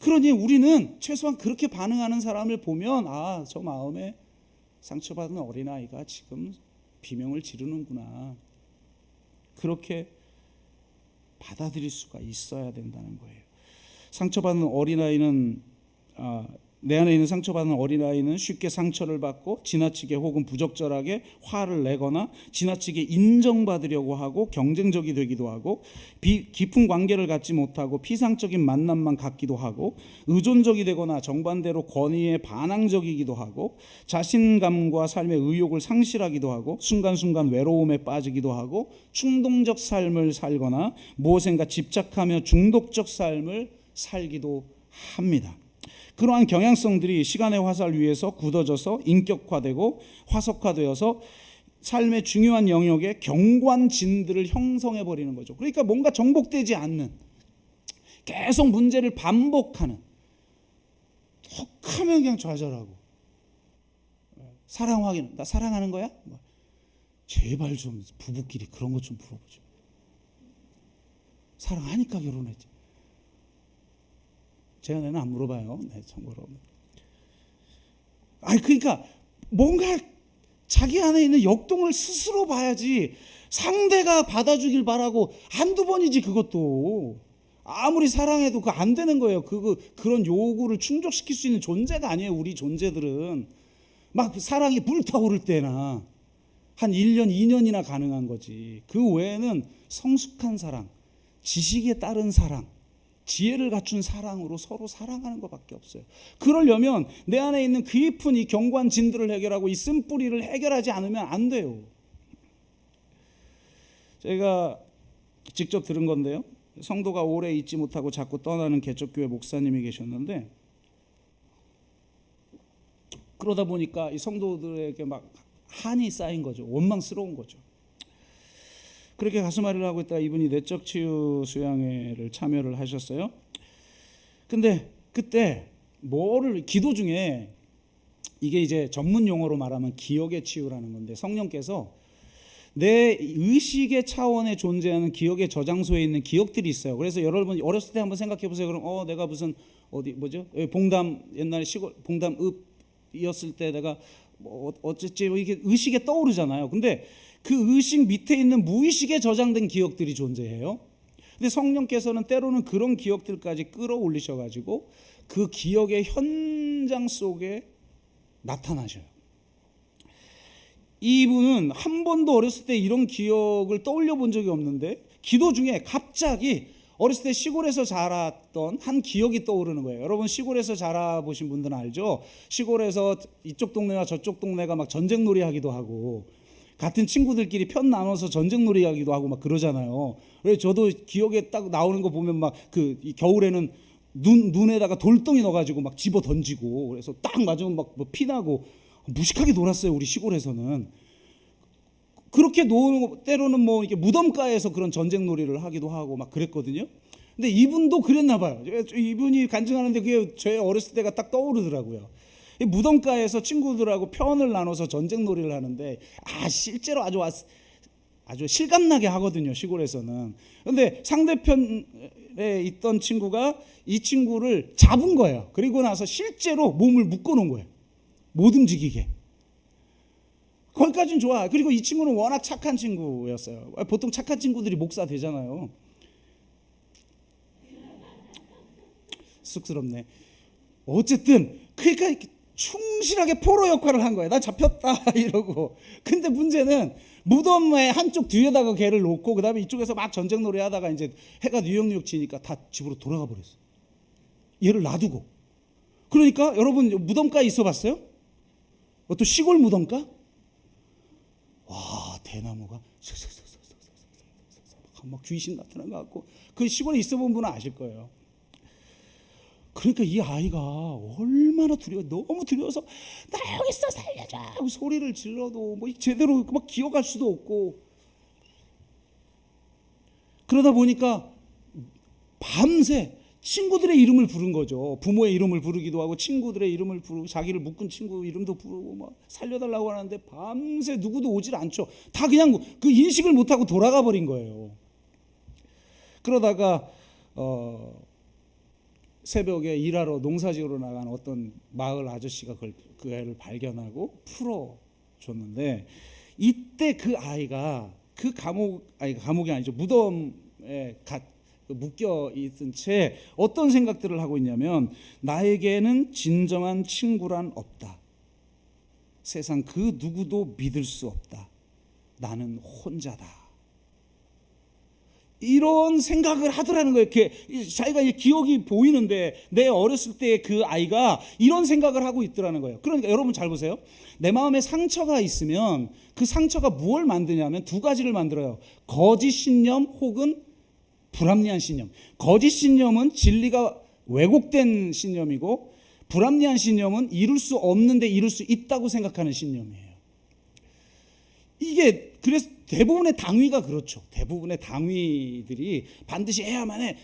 그러니 우리는 최소한 그렇게 반응하는 사람을 보면 저 마음에 상처받은 어린아이가 지금 비명을 지르는구나, 그렇게 받아들일 수가 있어야 된다는 거예요. 상처받은 어린아이는 내 안에 있는 상처받은 어린아이는 쉽게 상처를 받고 지나치게 혹은 부적절하게 화를 내거나 지나치게 인정받으려고 하고 경쟁적이 되기도 하고, 깊은 관계를 갖지 못하고 피상적인 만남만 갖기도 하고, 의존적이 되거나 정반대로 권위에 반항적이기도 하고, 자신감과 삶의 의욕을 상실하기도 하고, 순간순간 외로움에 빠지기도 하고, 충동적 삶을 살거나 무엇인가 집착하며 중독적 삶을 살기도 합니다. 그러한 경향성들이 시간의 화살 위에서 굳어져서 인격화되고 화석화되어서 삶의 중요한 영역에 경관진들을 형성해버리는 거죠. 그러니까 뭔가 정복되지 않는, 계속 문제를 반복하는, 톡하면 그냥 좌절하고, 사랑 확인, 나 사랑하는 거야? 제발 좀 부부끼리 그런 것 좀 물어보죠. 사랑하니까 결혼했지. 제 아내는 안 물어봐요. 네, 참고로. 그러니까 뭔가 자기 안에 있는 역동을 스스로 봐야지, 상대가 받아주길 바라고 한두 번이지 그것도. 아무리 사랑해도 그거 안 되는 거예요. 그런 요구를 충족시킬 수 있는 존재가 아니에요. 우리 존재들은 막 사랑이 불타오를 때나 한 1년, 2년이나 가능한 거지. 그 외에는 성숙한 사랑, 지식에 따른 사랑, 지혜를 갖춘 사랑으로 서로 사랑하는 것밖에 없어요. 그러려면 내 안에 있는 깊은 이 경관진들을 해결하고 이 쓴뿌리를 해결하지 않으면 안 돼요. 제가 직접 들은 건데요, 성도가 오래 있지 못하고 자꾸 떠나는 개척교회 목사님이 계셨는데, 그러다 보니까 이 성도들에게 막 한이 쌓인 거죠. 원망스러운 거죠. 그렇게 가슴앓이를 하고 있다가 이분이 내적 치유 수양회를 참여를 하셨어요. 근데 그때 기도 중에, 이게 이제 전문 용어로 말하면 기억의 치유라는 건데, 성령께서 내 의식의 차원에 존재하는 기억의 저장소에 있는 기억들이 있어요. 그래서 여러분 어렸을 때 한번 생각해 보세요. 그럼 내가 무슨 봉담, 옛날에 시골 봉담읍이었을 때 내가 어쨌지 이게 의식에 떠오르잖아요. 근데 그 의식 밑에 있는 무의식에 저장된 기억들이 존재해요. 근데 성령께서는 때로는 그런 기억들까지 끌어올리셔가지고 그 기억의 현장 속에 나타나셔요. 이분은 한 번도 어렸을 때 이런 기억을 떠올려 본 적이 없는데, 기도 중에 갑자기 어렸을 때 시골에서 자랐던 한 기억이 떠오르는 거예요. 여러분 시골에서 자라보신 분들은 알죠? 시골에서 이쪽 동네와 저쪽 동네가 막 전쟁놀이 하기도 하고 같은 친구들끼리 편 나눠서 전쟁놀이 하기도 하고 막 그러잖아요. 그래서 저도 기억에 딱 나오는 거 보면 막 그 겨울에는 눈에다가 돌덩이 넣어가지고 막 집어 던지고 그래서 딱 맞으면 막 뭐 피나고 무식하게 놀았어요. 우리 시골에서는. 그렇게 노는 때로는 뭐 이렇게 무덤가에서 그런 전쟁놀이를 하기도 하고 막 그랬거든요. 근데 이분도 그랬나 봐요. 이분이 간증하는데 그게 제 어렸을 때가 딱 떠오르더라고요. 무덤가에서 친구들하고 편을 나눠서 전쟁놀이를 하는데 실제로 아주 실감나게 하거든요. 시골에서는. 근데 상대편에 있던 친구가 이 친구를 잡은 거예요. 그리고 나서 실제로 몸을 묶어 놓은 거예요. 못 움직이게. 거기까지는 좋아. 그리고 이 친구는 워낙 착한 친구였어요. 보통 착한 친구들이 목사 되잖아요. 쑥스럽네. 어쨌든 그러니까 충실하게 포로 역할을 한 거예요. 나 잡혔다 이러고. 근데 문제는 무덤의 한쪽 뒤에다가 걔를 놓고 그다음에 이쪽에서 막 전쟁놀이 하다가 이제 해가 뉴역뉴역 지니까 다 집으로 돌아가 버렸어. 얘를 놔두고. 그러니까 여러분 무덤가에 있어 봤어요? 또 시골 무덤가? 와, 대나무가 막 귀신 나타난 것 같고 그 시골에 있어 본 분은 아실 거예요. 그러니까 이 아이가 얼마나 너무 두려워서 나 여기 있어 살려줘 하고 소리를 질러도 뭐 제대로 막 기억할 수도 없고 그러다 보니까 밤새 친구들의 이름을 부른 거죠. 부모의 이름을 부르기도 하고 친구들의 이름을 부르고 자기를 묶은 친구 이름도 부르고 막 살려달라고 하는데 밤새 누구도 오질 않죠. 다 그냥 그 인식을 못하고 돌아가 버린 거예요. 그러다가 새벽에 일하러 농사지으러 나간 어떤 마을 아저씨가 그 애를 발견하고 풀어줬는데 이때 그 아이가 감옥이 아니죠. 무덤에 묶여 있은 채 어떤 생각들을 하고 있냐면 나에게는 진정한 친구란 없다. 세상 그 누구도 믿을 수 없다. 나는 혼자다. 이런 생각을 하더라는 거예요. 자기가 기억이 보이는데 내 어렸을 때 그 아이가 이런 생각을 하고 있더라는 거예요. 그러니까 여러분 잘 보세요. 내 마음에 상처가 있으면 그 상처가 무엇을 만드냐면 두 가지를 만들어요. 거짓 신념 혹은 불합리한 신념. 거짓 신념은 진리가 왜곡된 신념이고 불합리한 신념은 이룰 수 없는데 이룰 수 있다고 생각하는 신념이에요. 이게 그래서 대부분의 당위가 그렇죠. 대부분의 당위들이 반드시 해야만 해.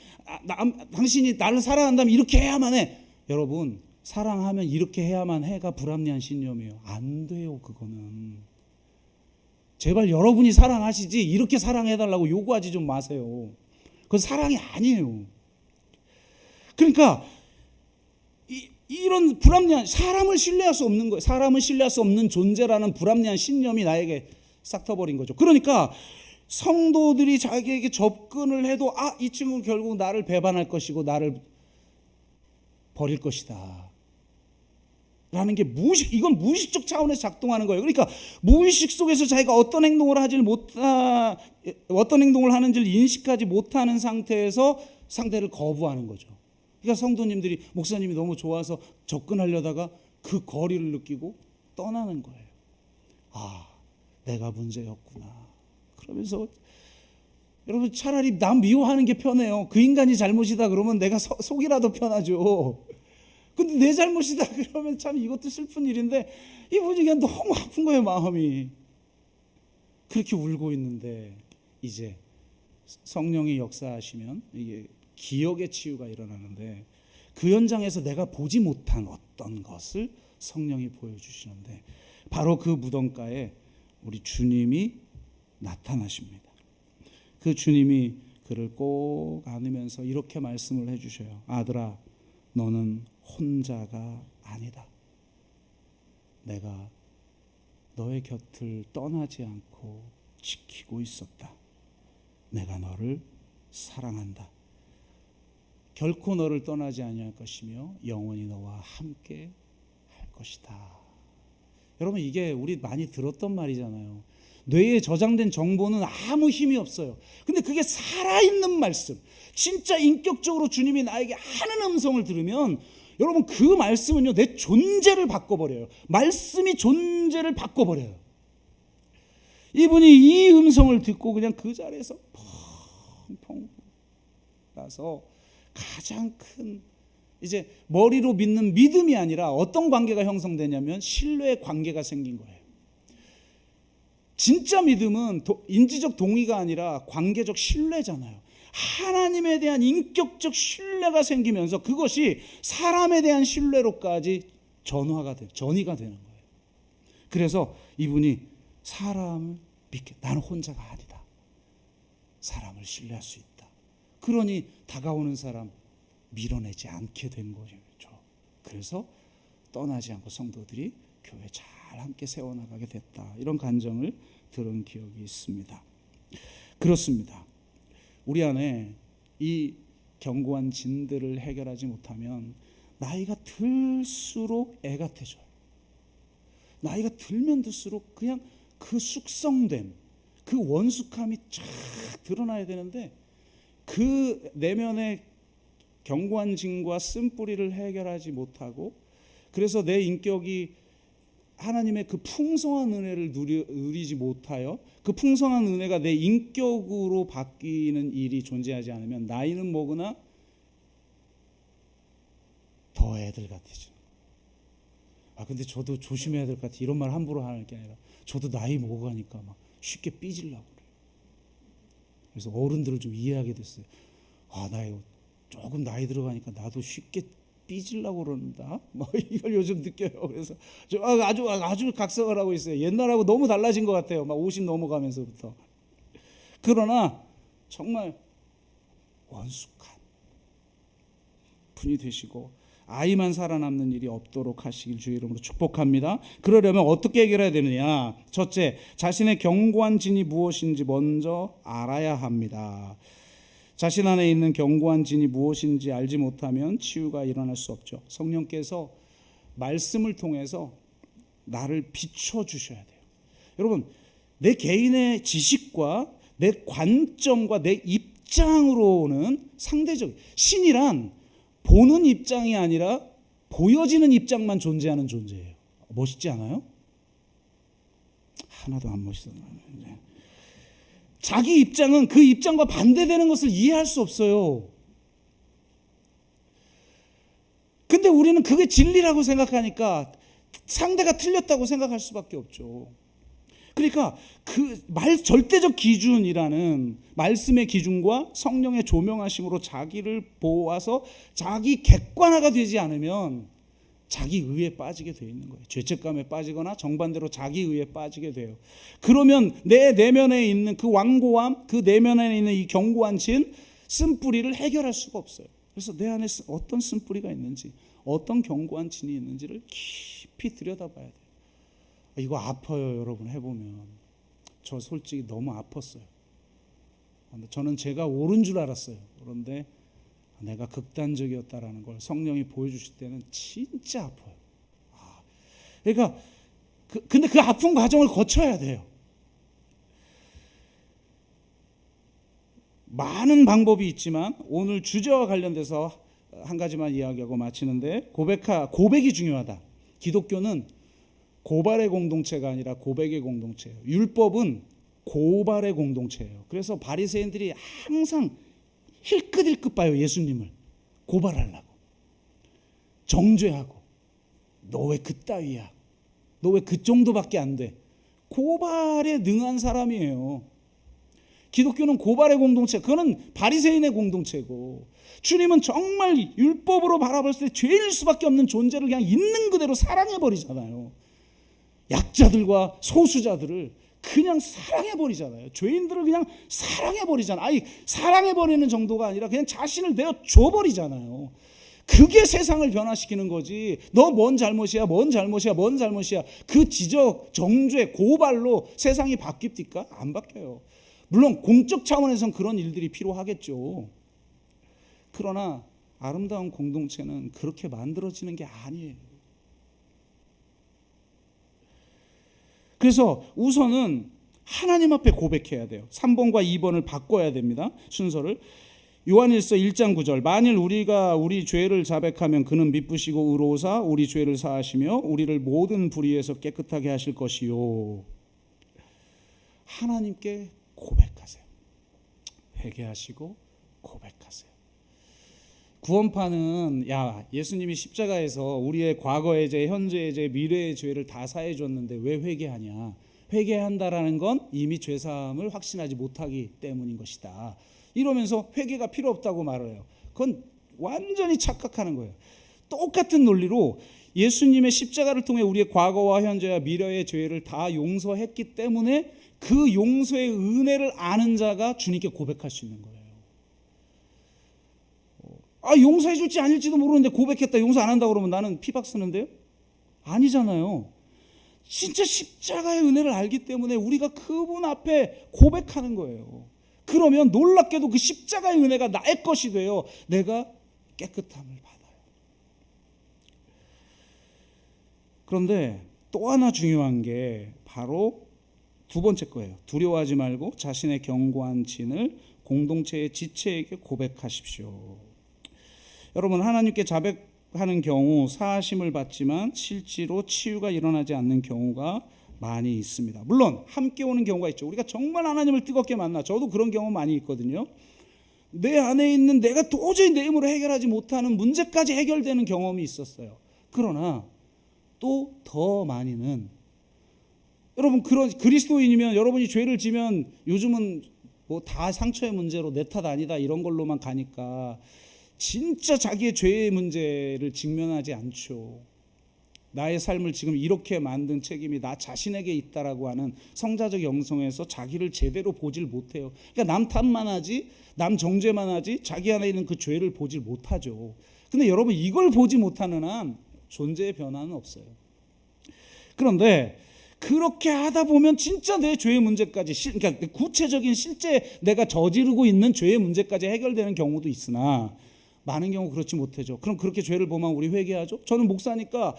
당신이 나를 사랑한다면 이렇게 해야만 해. 여러분 사랑하면 이렇게 해야만 해가 불합리한 신념이에요. 안 돼요. 그거는. 제발 여러분이 사랑하시지 이렇게 사랑해달라고 요구하지 좀 마세요. 그건 사랑이 아니에요. 그러니까 이런 불합리한 사람을 신뢰할 수 없는 거예요. 사람을 신뢰할 수 없는 존재라는 불합리한 신념이 나에게 싹 터버린 거죠. 그러니까 성도들이 자기에게 접근을 해도 이 친구는 결국 나를 배반할 것이고 나를 버릴 것이다 라는 게 이건 무의식적 차원에서 작동하는 거예요. 그러니까 무의식 속에서 자기가 어떤 행동을 하는지를 인식하지 못하는 상태에서 상대를 거부하는 거죠. 그러니까 성도님들이 목사님이 너무 좋아서 접근하려다가 그 거리를 느끼고 떠나는 거예요. 내가 문제였구나. 그러면서 여러분 차라리 남 미워하는 게 편해요. 그 인간이 잘못이다 그러면 내가 속이라도 편하죠. 근데 내 잘못이다 그러면 참 이것도 슬픈 일인데 이분이 그냥 너무 아픈 거예요. 마음이. 그렇게 울고 있는데 이제 성령이 역사하시면 이게 기억의 치유가 일어나는데 그 현장에서 내가 보지 못한 어떤 것을 성령이 보여주시는데 바로 그 무덤가에 우리 주님이 나타나십니다. 그 주님이 그를 꼭 안으면서 이렇게 말씀을 해주셔요. 아들아, 너는 혼자가 아니다. 내가 너의 곁을 떠나지 않고 지키고 있었다. 내가 너를 사랑한다. 결코 너를 떠나지 아니할 것이며 영원히 너와 함께 할 것이다. 여러분 이게 우리 많이 들었던 말이잖아요. 뇌에 저장된 정보는 아무 힘이 없어요. 근데 그게 살아있는 말씀, 진짜 인격적으로 주님이 나에게 하는 음성을 들으면 여러분 그 말씀은요 내 존재를 바꿔버려요. 말씀이 존재를 바꿔버려요. 이분이 이 음성을 듣고 그냥 그 자리에서 펑펑 나서 가장 큰 이제 머리로 믿는 믿음이 아니라 어떤 관계가 형성되냐면 신뢰의 관계가 생긴 거예요. 진짜 믿음은 인지적 동의가 아니라 관계적 신뢰잖아요. 하나님에 대한 인격적 신뢰가 생기면서 그것이 사람에 대한 신뢰로까지 전이가 되는 거예요. 그래서 이분이 사람을 믿게, 나는 혼자가 아니다. 사람을 신뢰할 수 있다. 그러니 다가오는 사람 밀어내지 않게 된 거죠. 그래서 떠나지 않고 성도들이 교회 잘 함께 세워나가게 됐다. 이런 간증을 들은 기억이 있습니다. 그렇습니다. 우리 안에 이 견고한 진들을 해결하지 못하면 나이가 들수록 애 같아져요. 나이가 들면 들수록 그냥 그 숙성됨, 그 원숙함이 쫙 드러나야 되는데 그 내면의 견고한 진과 쓴뿌리를 해결하지 못하고 그래서 내 인격이 하나님의 그 풍성한 은혜를 누리지 못하여 그 풍성한 은혜가 내 인격으로 바뀌는 일이 존재하지 않으면 나이는 먹으나 더 애들 같아져. 근데 저도 조심해야 될 것 같아. 이런 말 함부로 하는 게 아니라 저도 나이 먹어가니까 막 쉽게 삐지려고 그래요. 그래서 어른들을 좀 이해하게 됐어요. 나 이거 조금 나이 들어가니까 나도 쉽게 삐지려고 그런다. 이걸 요즘 느껴요. 그래서 아주 각성을 하고 있어요. 옛날하고 너무 달라진 것 같아요. 50 넘어가면서부터. 그러나 정말 원숙한 분이 되시고 아이만 살아남는 일이 없도록 하시길 주의 이름으로 축복합니다. 그러려면 어떻게 해결해야 되느냐? 첫째, 자신의 견고한 진이 무엇인지 먼저 알아야 합니다. 자신 안에 있는 견고한 진이 무엇인지 알지 못하면 치유가 일어날 수 없죠. 성령께서 말씀을 통해서 나를 비춰주셔야 돼요. 여러분, 내 개인의 지식과 내 관점과 내 입장으로는 상대적, 신이란 보는 입장이 아니라 보여지는 입장만 존재하는 존재예요. 멋있지 않아요? 하나도 안 멋있어. 자기 입장은 그 입장과 반대되는 것을 이해할 수 없어요. 근데 우리는 그게 진리라고 생각하니까 상대가 틀렸다고 생각할 수밖에 없죠. 그러니까 그 절대적 기준이라는 말씀의 기준과 성령의 조명하심으로 자기를 보아서 자기 객관화가 되지 않으면 자기 의에 빠지게 돼 있는 거예요. 죄책감에 빠지거나 정반대로 자기 의에 빠지게 돼요. 그러면 내 내면에 있는 그 완고함, 그 내면에 있는 이 견고한 진, 쓴뿌리를 해결할 수가 없어요. 그래서 내 안에 어떤 쓴뿌리가 있는지, 어떤 견고한 진이 있는지를 깊이 들여다봐야 돼요. 이거 아파요, 여러분. 해보면 저 솔직히 너무 아팠어요. 저는 제가 옳은 줄 알았어요. 그런데 내가 극단적이었다라는 걸 성령이 보여주실 때는 진짜 아파요. 그러니까 근데 그 아픈 과정을 거쳐야 돼요. 많은 방법이 있지만 오늘 주제와 관련돼서 한 가지만 이야기하고 마치는데 고백이 중요하다. 기독교는 고발의 공동체가 아니라 고백의 공동체예요. 율법은 고발의 공동체예요. 그래서 바리새인들이 항상 힐끗힐끗 봐요. 예수님을 고발하려고, 정죄하고, 너 왜 그따위야, 너 왜 그 정도밖에 안 돼. 고발에 능한 사람이에요. 기독교는 고발의 공동체, 그거는 바리새인의 공동체고, 주님은 정말 율법으로 바라봤을 때 죄일 수밖에 없는 존재를 그냥 있는 그대로 사랑해버리잖아요. 약자들과 소수자들을 그냥 사랑해버리잖아요. 죄인들을 그냥 사랑해버리잖아요. 사랑해버리는 정도가 아니라 그냥 자신을 내어줘버리잖아요. 그게 세상을 변화시키는 거지. 너 뭔 잘못이야, 뭔 잘못이야, 뭔 잘못이야. 그 지적, 정죄, 고발로 세상이 바뀝니까? 안 바뀌어요. 물론 공적 차원에서는 그런 일들이 필요하겠죠. 그러나 아름다운 공동체는 그렇게 만들어지는 게 아니에요. 그래서 우선은 하나님 앞에 고백해야 돼요. 3번과 2번을 바꿔야 됩니다. 순서를. 요한일서 1장 9절 만일 우리가 우리 죄를 자백하면 그는 미쁘시고 의로우사 우리 죄를 사하시며 우리를 모든 불의에서 깨끗하게 하실 것이요. 하나님께 고백하세요. 회개하시고 고백하세요. 구원파는 예수님이 십자가에서 우리의 과거의 죄, 현재의 죄, 미래의 죄를 다 사해 줬는데 왜 회개하냐? 회개한다라는 건 이미 죄 사함을 확신하지 못하기 때문인 것이다. 이러면서 회개가 필요 없다고 말을 해요. 그건 완전히 착각하는 거예요. 똑같은 논리로 예수님의 십자가를 통해 우리의 과거와 현재와 미래의 죄를 다 용서했기 때문에 그 용서의 은혜를 아는 자가 주님께 고백할 수 있는 거예요. 용서해 줄지 아닐지도 모르는데 고백했다 용서 안 한다고 그러면 나는 피박 쓰는데요? 아니잖아요. 진짜 십자가의 은혜를 알기 때문에 우리가 그분 앞에 고백하는 거예요. 그러면 놀랍게도 그 십자가의 은혜가 나의 것이 되어 내가 깨끗함을 받아요. 그런데 또 하나 중요한 게 바로 두 번째 거예요. 두려워하지 말고 자신의 견고한 진을 공동체의 지체에게 고백하십시오. 여러분, 하나님께 자백하는 경우 사하심을 받지만 실제로 치유가 일어나지 않는 경우가 많이 있습니다. 물론 함께 오는 경우가 있죠. 우리가 정말 하나님을 뜨겁게 만나, 저도 그런 경우 많이 있거든요. 내 안에 있는 내가 도저히 내 힘으로 해결하지 못하는 문제까지 해결되는 경험이 있었어요. 그러나 또 더 많이는, 여러분 그리스도인이면 여러분이 죄를 지면 요즘은 뭐 다 상처의 문제로 내 탓 아니다 이런 걸로만 가니까 진짜 자기의 죄의 문제를 직면하지 않죠. 나의 삶을 지금 이렇게 만든 책임이 나 자신에게 있다라고 하는 성자적 영성에서 자기를 제대로 보질 못해요. 그러니까 남 탓만 하지, 남 정죄만 하지, 자기 안에 있는 그 죄를 보질 못하죠. 근데 여러분, 이걸 보지 못하는 한 존재의 변화는 없어요. 그런데 그렇게 하다 보면 진짜 내 죄의 문제까지, 그러니까 구체적인 실제 내가 저지르고 있는 죄의 문제까지 해결되는 경우도 있으나 많은 경우 그렇지 못하죠. 그럼 그렇게 죄를 보면 우리 회개하죠? 저는 목사니까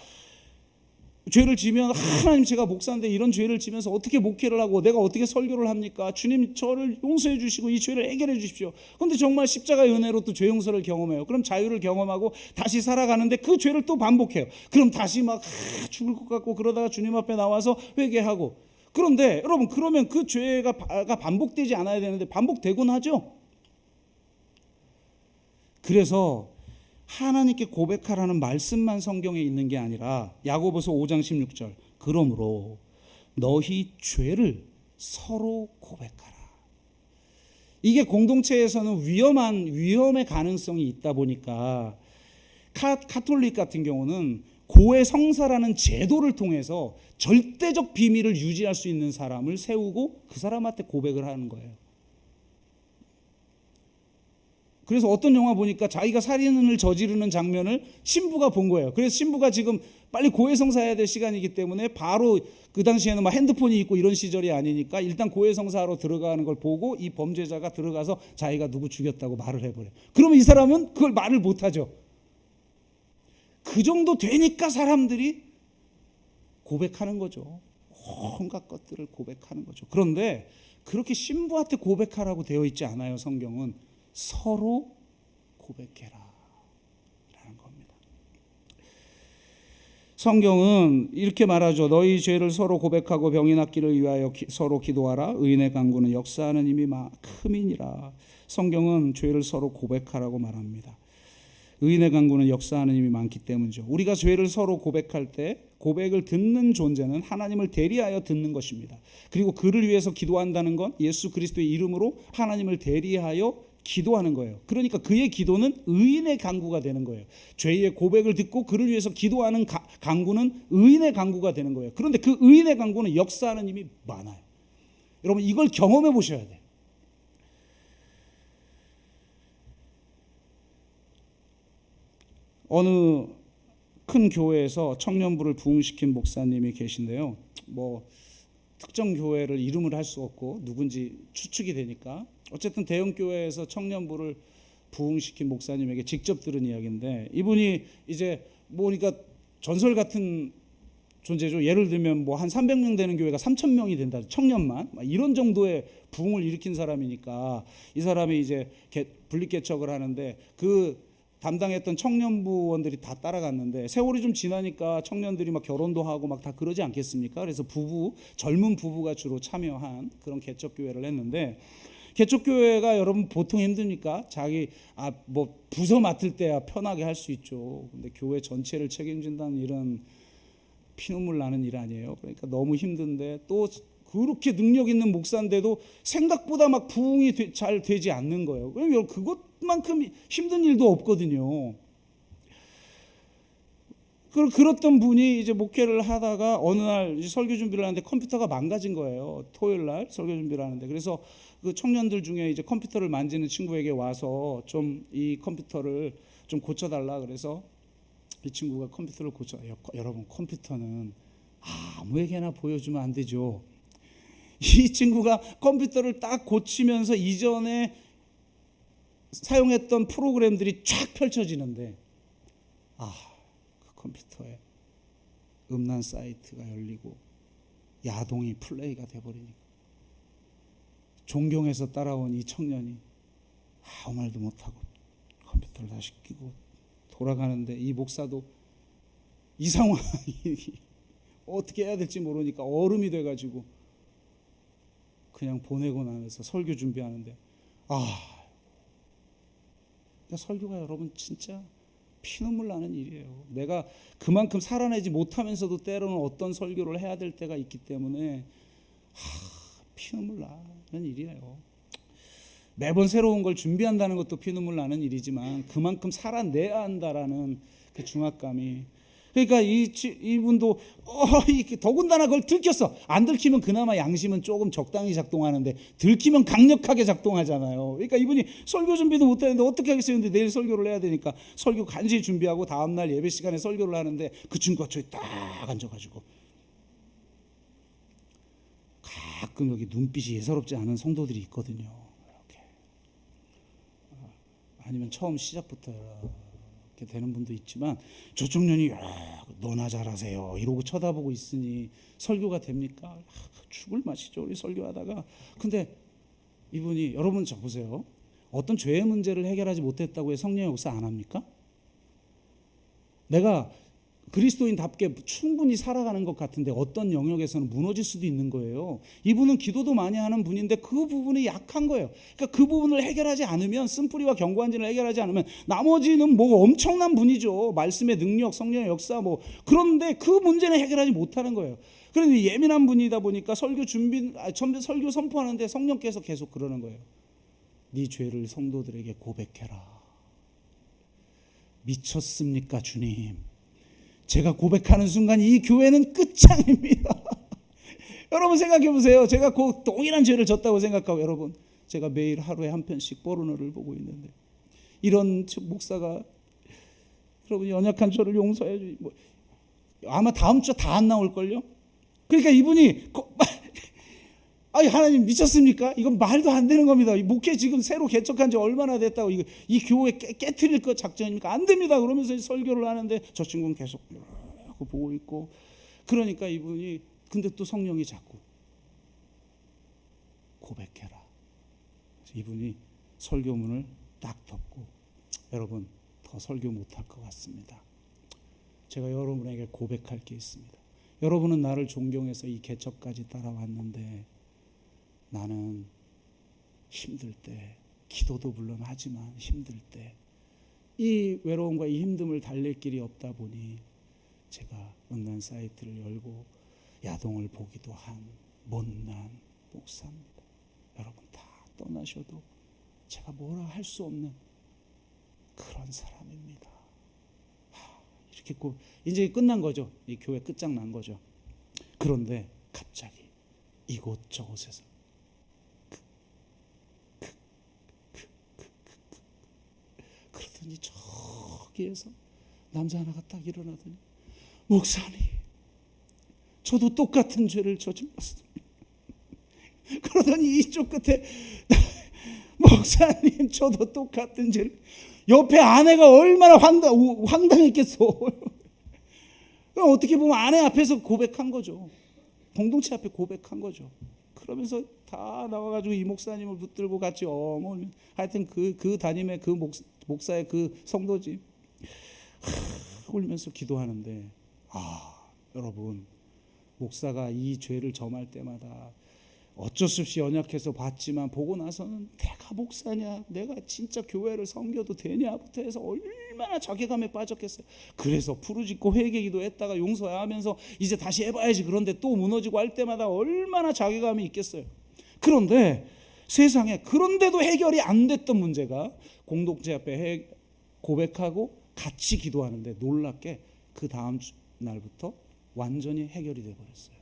죄를 지면 하나님, 제가 목사인데 이런 죄를 지면서 어떻게 목회를 하고 내가 어떻게 설교를 합니까? 주님, 저를 용서해 주시고 이 죄를 해결해 주십시오. 그런데 정말 십자가의 은혜로 또 죄 용서를 경험해요. 그럼 자유를 경험하고 다시 살아가는데 그 죄를 또 반복해요. 그럼 다시 막 죽을 것 같고 그러다가 주님 앞에 나와서 회개하고. 그런데 여러분, 그러면 그 죄가 반복되지 않아야 되는데 반복되곤 하죠. 그래서 하나님께 고백하라는 말씀만 성경에 있는 게 아니라 야고보서 5장 16절, 그러므로 너희 죄를 서로 고백하라. 이게 공동체에서는 위험의 가능성이 있다 보니까 카톨릭 같은 경우는 고해 성사라는 제도를 통해서 절대적 비밀을 유지할 수 있는 사람을 세우고 그 사람한테 고백을 하는 거예요. 그래서 어떤 영화 보니까 자기가 살인을 저지르는 장면을 신부가 본 거예요. 그래서 신부가 지금 빨리 고해성사해야 될 시간이기 때문에 바로, 그 당시에는 막 핸드폰이 있고 이런 시절이 아니니까 일단 고해성사하러 들어가는 걸 보고 이 범죄자가 들어가서 자기가 누구 죽였다고 말을 해버려요. 그러면 이 사람은 그걸 말을 못하죠. 그 정도 되니까 사람들이 고백하는 거죠. 온갖 것들을 고백하는 거죠. 그런데 그렇게 신부한테 고백하라고 되어 있지 않아요. 성경은 서로 고백해라 라는 겁니다. 성경은 이렇게 말하죠. 너희 죄를 서로 고백하고 병이 낫기를 위하여 서로 기도하라. 의인의 간구는 역사하는 힘이 크민이라. 성경은 죄를 서로 고백하라고 말합니다. 의인의 간구는 역사하는 힘이 많기 때문이죠. 우리가 죄를 서로 고백할 때 고백을 듣는 존재는 하나님을 대리하여 듣는 것입니다. 그리고 그를 위해서 기도한다는 건 예수 그리스도의 이름으로 하나님을 대리하여 기도하는 거예요. 그러니까 그의 기도는 의인의 간구가 되는 거예요. 죄의 고백을 듣고 그를 위해서 기도하는 간구는 의인의 간구가 되는 거예요. 그런데 그 의인의 간구는 역사하는 힘이 많아요. 여러분, 이걸 경험해 보셔야 돼요. 어느 큰 교회에서 청년부를 부흥시킨 목사님이 계신데요. 뭐 특정 교회를 이름을 할 수 없고 누군지 추측이 되니까, 어쨌든 대형 교회에서 청년부를 부흥시킨 목사님에게 직접 들은 이야기인데, 이분이 이제 그러니까 전설 같은 존재죠. 예를 들면 뭐 한 300명 되는 교회가 3,000명이 된다. 청년만 이런 정도의 부흥을 일으킨 사람이니까 이 사람이 이제 분립개척을 하는데 그 담당했던 청년부원들이 다 따라갔는데 세월이 좀 지나니까 청년들이 막 결혼도 하고 막 다 그러지 않겠습니까? 그래서 젊은 부부가 주로 참여한 그런 개척교회를 했는데 개척교회가 여러분 보통 힘듭니까? 자기 뭐 부서 맡을 때야 편하게 할 수 있죠. 근데 교회 전체를 책임진다는 일은 피눈물 나는 일 아니에요. 그러니까 너무 힘든데 또 그렇게 능력 있는 목사인데도 생각보다 막 부흥이 잘 되지 않는 거예요. 그럼 그것만큼 힘든 일도 없거든요. 그렇던 분이 이제 목회를 하다가 어느 날 설교 준비를 하는데 컴퓨터가 망가진 거예요. 토요일 날 설교 준비를 하는데 그래서 그 청년들 중에 이제 컴퓨터를 만지는 친구에게 와서 좀 이 컴퓨터를 좀 고쳐달라 그래서 이 친구가 컴퓨터를 여러분 컴퓨터는 아무에게나 보여주면 안 되죠. 이 친구가 컴퓨터를 딱 고치면서 이전에 사용했던 프로그램들이 쫙 펼쳐지는데 그 컴퓨터에 음란 사이트가 열리고 야동이 플레이가 돼버리니까 존경해서 따라온 이 청년이 아무 말도 못하고 컴퓨터를 다시 끼고 돌아가는데 이 목사도 이 상황이 어떻게 해야 될지 모르니까 얼음이 돼가지고 그냥 보내고 나면서 설교 준비하는데 그러니까 설교가 여러분 진짜 피눈물 나는 일이에요. 내가 그만큼 살아내지 못하면서도 때로는 어떤 설교를 해야 될 때가 있기 때문에 피눈물 나는 일이에요. 매번 새로운 걸 준비한다는 것도 피눈물 나는 일이지만 그만큼 살아내야 한다라는 그 중압감이 그러니까 이분도 더군다나 그걸 들켰어. 안 들키면 그나마 양심은 조금 적당히 작동하는데 들키면 강력하게 작동하잖아요. 그러니까 이분이 설교 준비도 못했는데 어떻게 하겠어요. 근데 내일 설교를 해야 되니까 설교 간절히 준비하고 다음날 예배 시간에 설교를 하는데 그 친구가 저기 딱 앉아가지고 가끔 여기 눈빛이 예사롭지 않은 성도들이 있거든요. 이렇게 아니면 처음 시작부터 이렇게 되는 분도 있지만 저 청년이 너나 잘하세요 이러고 쳐다보고 있으니 설교가 됩니까? 죽을 맛이죠. 우리 설교하다가. 근데 이분이 여러분 저 보세요. 어떤 죄의 문제를 해결하지 못했다고 해서 성령의 역사 안 합니까? 내가 그리스도인답게 충분히 살아가는 것 같은데 어떤 영역에서는 무너질 수도 있는 거예요. 이분은 기도도 많이 하는 분인데 그 부분이 약한 거예요. 그러니까 그 부분을 해결하지 않으면 쓴뿌리와 견고한지를 해결하지 않으면 나머지는 뭐 엄청난 분이죠. 말씀의 능력, 성령의 역사 뭐 그런데 그 문제는 해결하지 못하는 거예요. 그런데 예민한 분이다 보니까 설교 선포하는데 성령께서 계속 그러는 거예요. 네 죄를 성도들에게 고백해라. 미쳤습니까 주님? 제가 고백하는 순간 이 교회는 끝장입니다. 여러분 생각해 보세요. 제가 그 동일한 죄를 졌다고 생각하고 여러분 제가 매일 하루에 한 편씩 포르노를 보고 있는데 이런 목사가 여러분 연약한 저를 용서해 주지 아마 다음 주 다 안 나올걸요. 그러니까 이분이 하나님 미쳤습니까? 이건 말도 안 되는 겁니다. 목회 지금 새로 개척한 지 얼마나 됐다고 이 교회 깨트릴 것 작전입니까? 안 됩니다. 그러면서 설교를 하는데 저 친구는 계속 보고 있고 그러니까 이분이 근데 또 성령이 자꾸 고백해라. 이분이 설교문을 딱 덮고 여러분 더 설교 못할 것 같습니다. 제가 여러분에게 고백할 게 있습니다. 여러분은 나를 존경해서 이 개척까지 따라왔는데 나는 힘들 때 기도도 물론 하지만 힘들 때 이 외로움과 이 힘듦을 달랠 길이 없다 보니 제가 음란 사이트를 열고 야동을 보기도 한 못난 목사입니다. 여러분 다 떠나셔도 제가 뭐라 할 수 없는 그런 사람입니다. 이렇게 이제 끝난 거죠. 이 교회 끝장난 거죠. 그런데 갑자기 이곳저곳에서 그러더니 저기에서 남자 하나가 딱 일어나더니 목사님 저도 똑같은 죄를 저질렀습니다. 그러더니 이쪽 끝에 목사님 저도 똑같은 죄를 옆에 아내가 얼마나 황당했겠어. 어떻게 보면 아내 앞에서 고백한 거죠. 공동체 앞에 고백한 거죠. 그러면서 다 나와가지고 이 목사님을 붙들고 같이 어머니 하여튼 그 담임의 그 목사의 그 성도지 울면서 기도하는데, 여러분, 목사가 이 죄를 점할 때마다 어쩔 수 없이 연약해서 봤지만 보고 나서는 내가 목사냐, 내가 진짜 교회를 섬겨도 되냐부터 해서 얼마나 자괴감에 빠졌겠어요. 그래서 부르짖고 회개기도 했다가 용서하면서 이제 다시 해봐야지, 그런데 또 무너지고 할 때마다 얼마나 자괴감이 있겠어요. 그런데 세상에 그런데도 해결이 안 됐던 문제가 공동체 앞에 고백하고 같이 기도하는데 놀랍게 그 다음 날부터 완전히 해결이 돼버렸어요.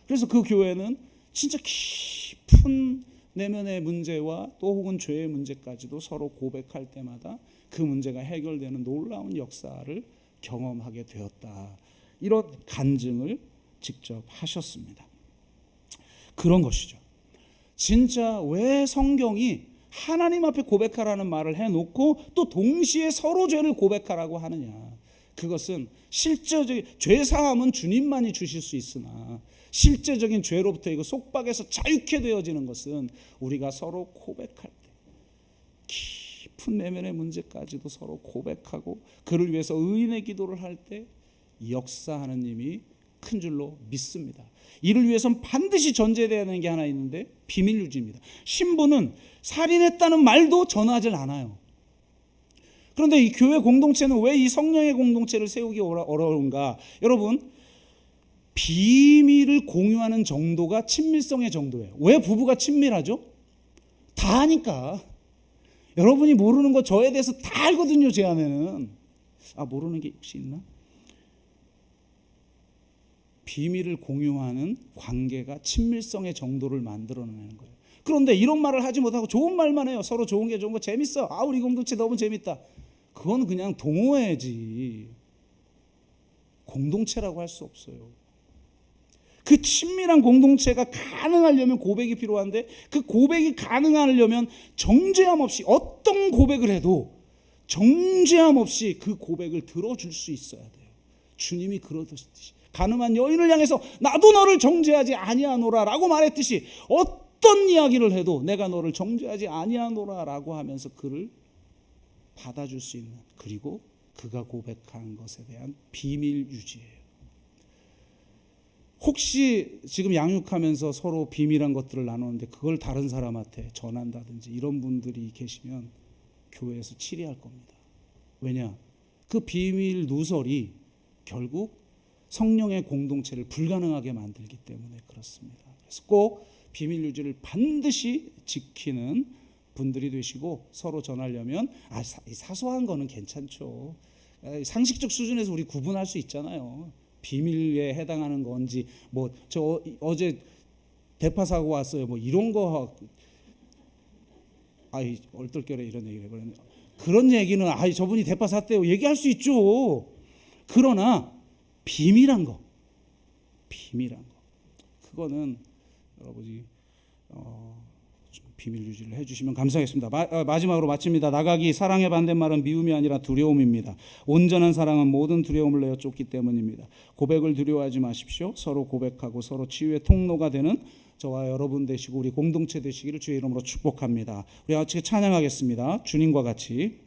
그래서 그 교회는 진짜 깊은 내면의 문제와 또 혹은 죄의 문제까지도 서로 고백할 때마다 그 문제가 해결되는 놀라운 역사를 경험하게 되었다. 이런 간증을 직접 하셨습니다. 그런 것이죠. 진짜 왜 성경이 하나님 앞에 고백하라는 말을 해놓고 또 동시에 서로 죄를 고백하라고 하느냐. 그것은 실제적인 죄사함은 주님만이 주실 수 있으나 실제적인 죄로부터 이거 속박에서 자유케 되어지는 것은 우리가 서로 고백할 때, 깊은 내면의 문제까지도 서로 고백하고 그를 위해서 의인의 기도를 할 때 역사하는 님이 큰 줄로 믿습니다. 이를 위해서는 반드시 전제되어야 하는 게 하나 있는데 비밀 유지입니다. 신부는 살인했다는 말도 전하질 않아요. 그런데 이 교회 공동체는 왜 이 성령의 공동체를 세우기 어려운가? 여러분, 비밀을 공유하는 정도가 친밀성의 정도예요. 왜 부부가 친밀하죠? 다 아니까. 여러분이 모르는 거 저에 대해서 다 알거든요. 제 아내는. 모르는 게 혹시 있나? 비밀을 공유하는 관계가 친밀성의 정도를 만들어내는 거예요. 그런데 이런 말을 하지 못하고 좋은 말만 해요. 서로 좋은 게 좋은 거 재밌어. 우리 공동체 너무 재밌다. 그건 그냥 동호회지 공동체라고 할 수 없어요. 그 친밀한 공동체가 가능하려면 고백이 필요한데 그 고백이 가능하려면 정죄함 없이 어떤 고백을 해도 정죄함 없이 그 고백을 들어줄 수 있어야 돼요. 주님이 그러듯이 가늠한 여인을 향해서 나도 너를 정죄하지 아니하노라 라고 말했듯이 어떤 이야기를 해도 내가 너를 정죄하지 아니하노라 라고 하면서 그를 받아줄 수 있는, 그리고 그가 고백한 것에 대한 비밀 유지예요. 혹시 지금 양육하면서 서로 비밀한 것들을 나누는데 그걸 다른 사람한테 전한다든지 이런 분들이 계시면 교회에서 치리할 겁니다. 왜냐? 그 비밀 누설이 결국 성령의 공동체를 불가능하게 만들기 때문에 그렇습니다. 그래서 꼭 비밀 유지를 반드시 지키는 분들이 되시고, 서로 전하려면 사소한 거는 괜찮죠. 상식적 수준에서 우리 구분할 수 있잖아요. 비밀에 해당하는 건지, 저 어제 대파 사고 왔어요, 이런 거, 얼떨결에 이런 얘기를 해버렸네. 그런 얘기는 저분이 대파 샀대요 얘기할 수 있죠. 그러나 비밀한 거 그거는 여러분이 좀 비밀 유지를 해주시면 감사하겠습니다. 마지막으로 마칩니다. 나가기, 사랑의 반대말은 미움이 아니라 두려움입니다. 온전한 사랑은 모든 두려움을 내어 쫓기 때문입니다. 고백을 두려워하지 마십시오. 서로 고백하고 서로 치유의 통로가 되는 저와 여러분 되시고 우리 공동체 되시기를 주의 이름으로 축복합니다. 우리 같이 찬양하겠습니다. 주님과 같이.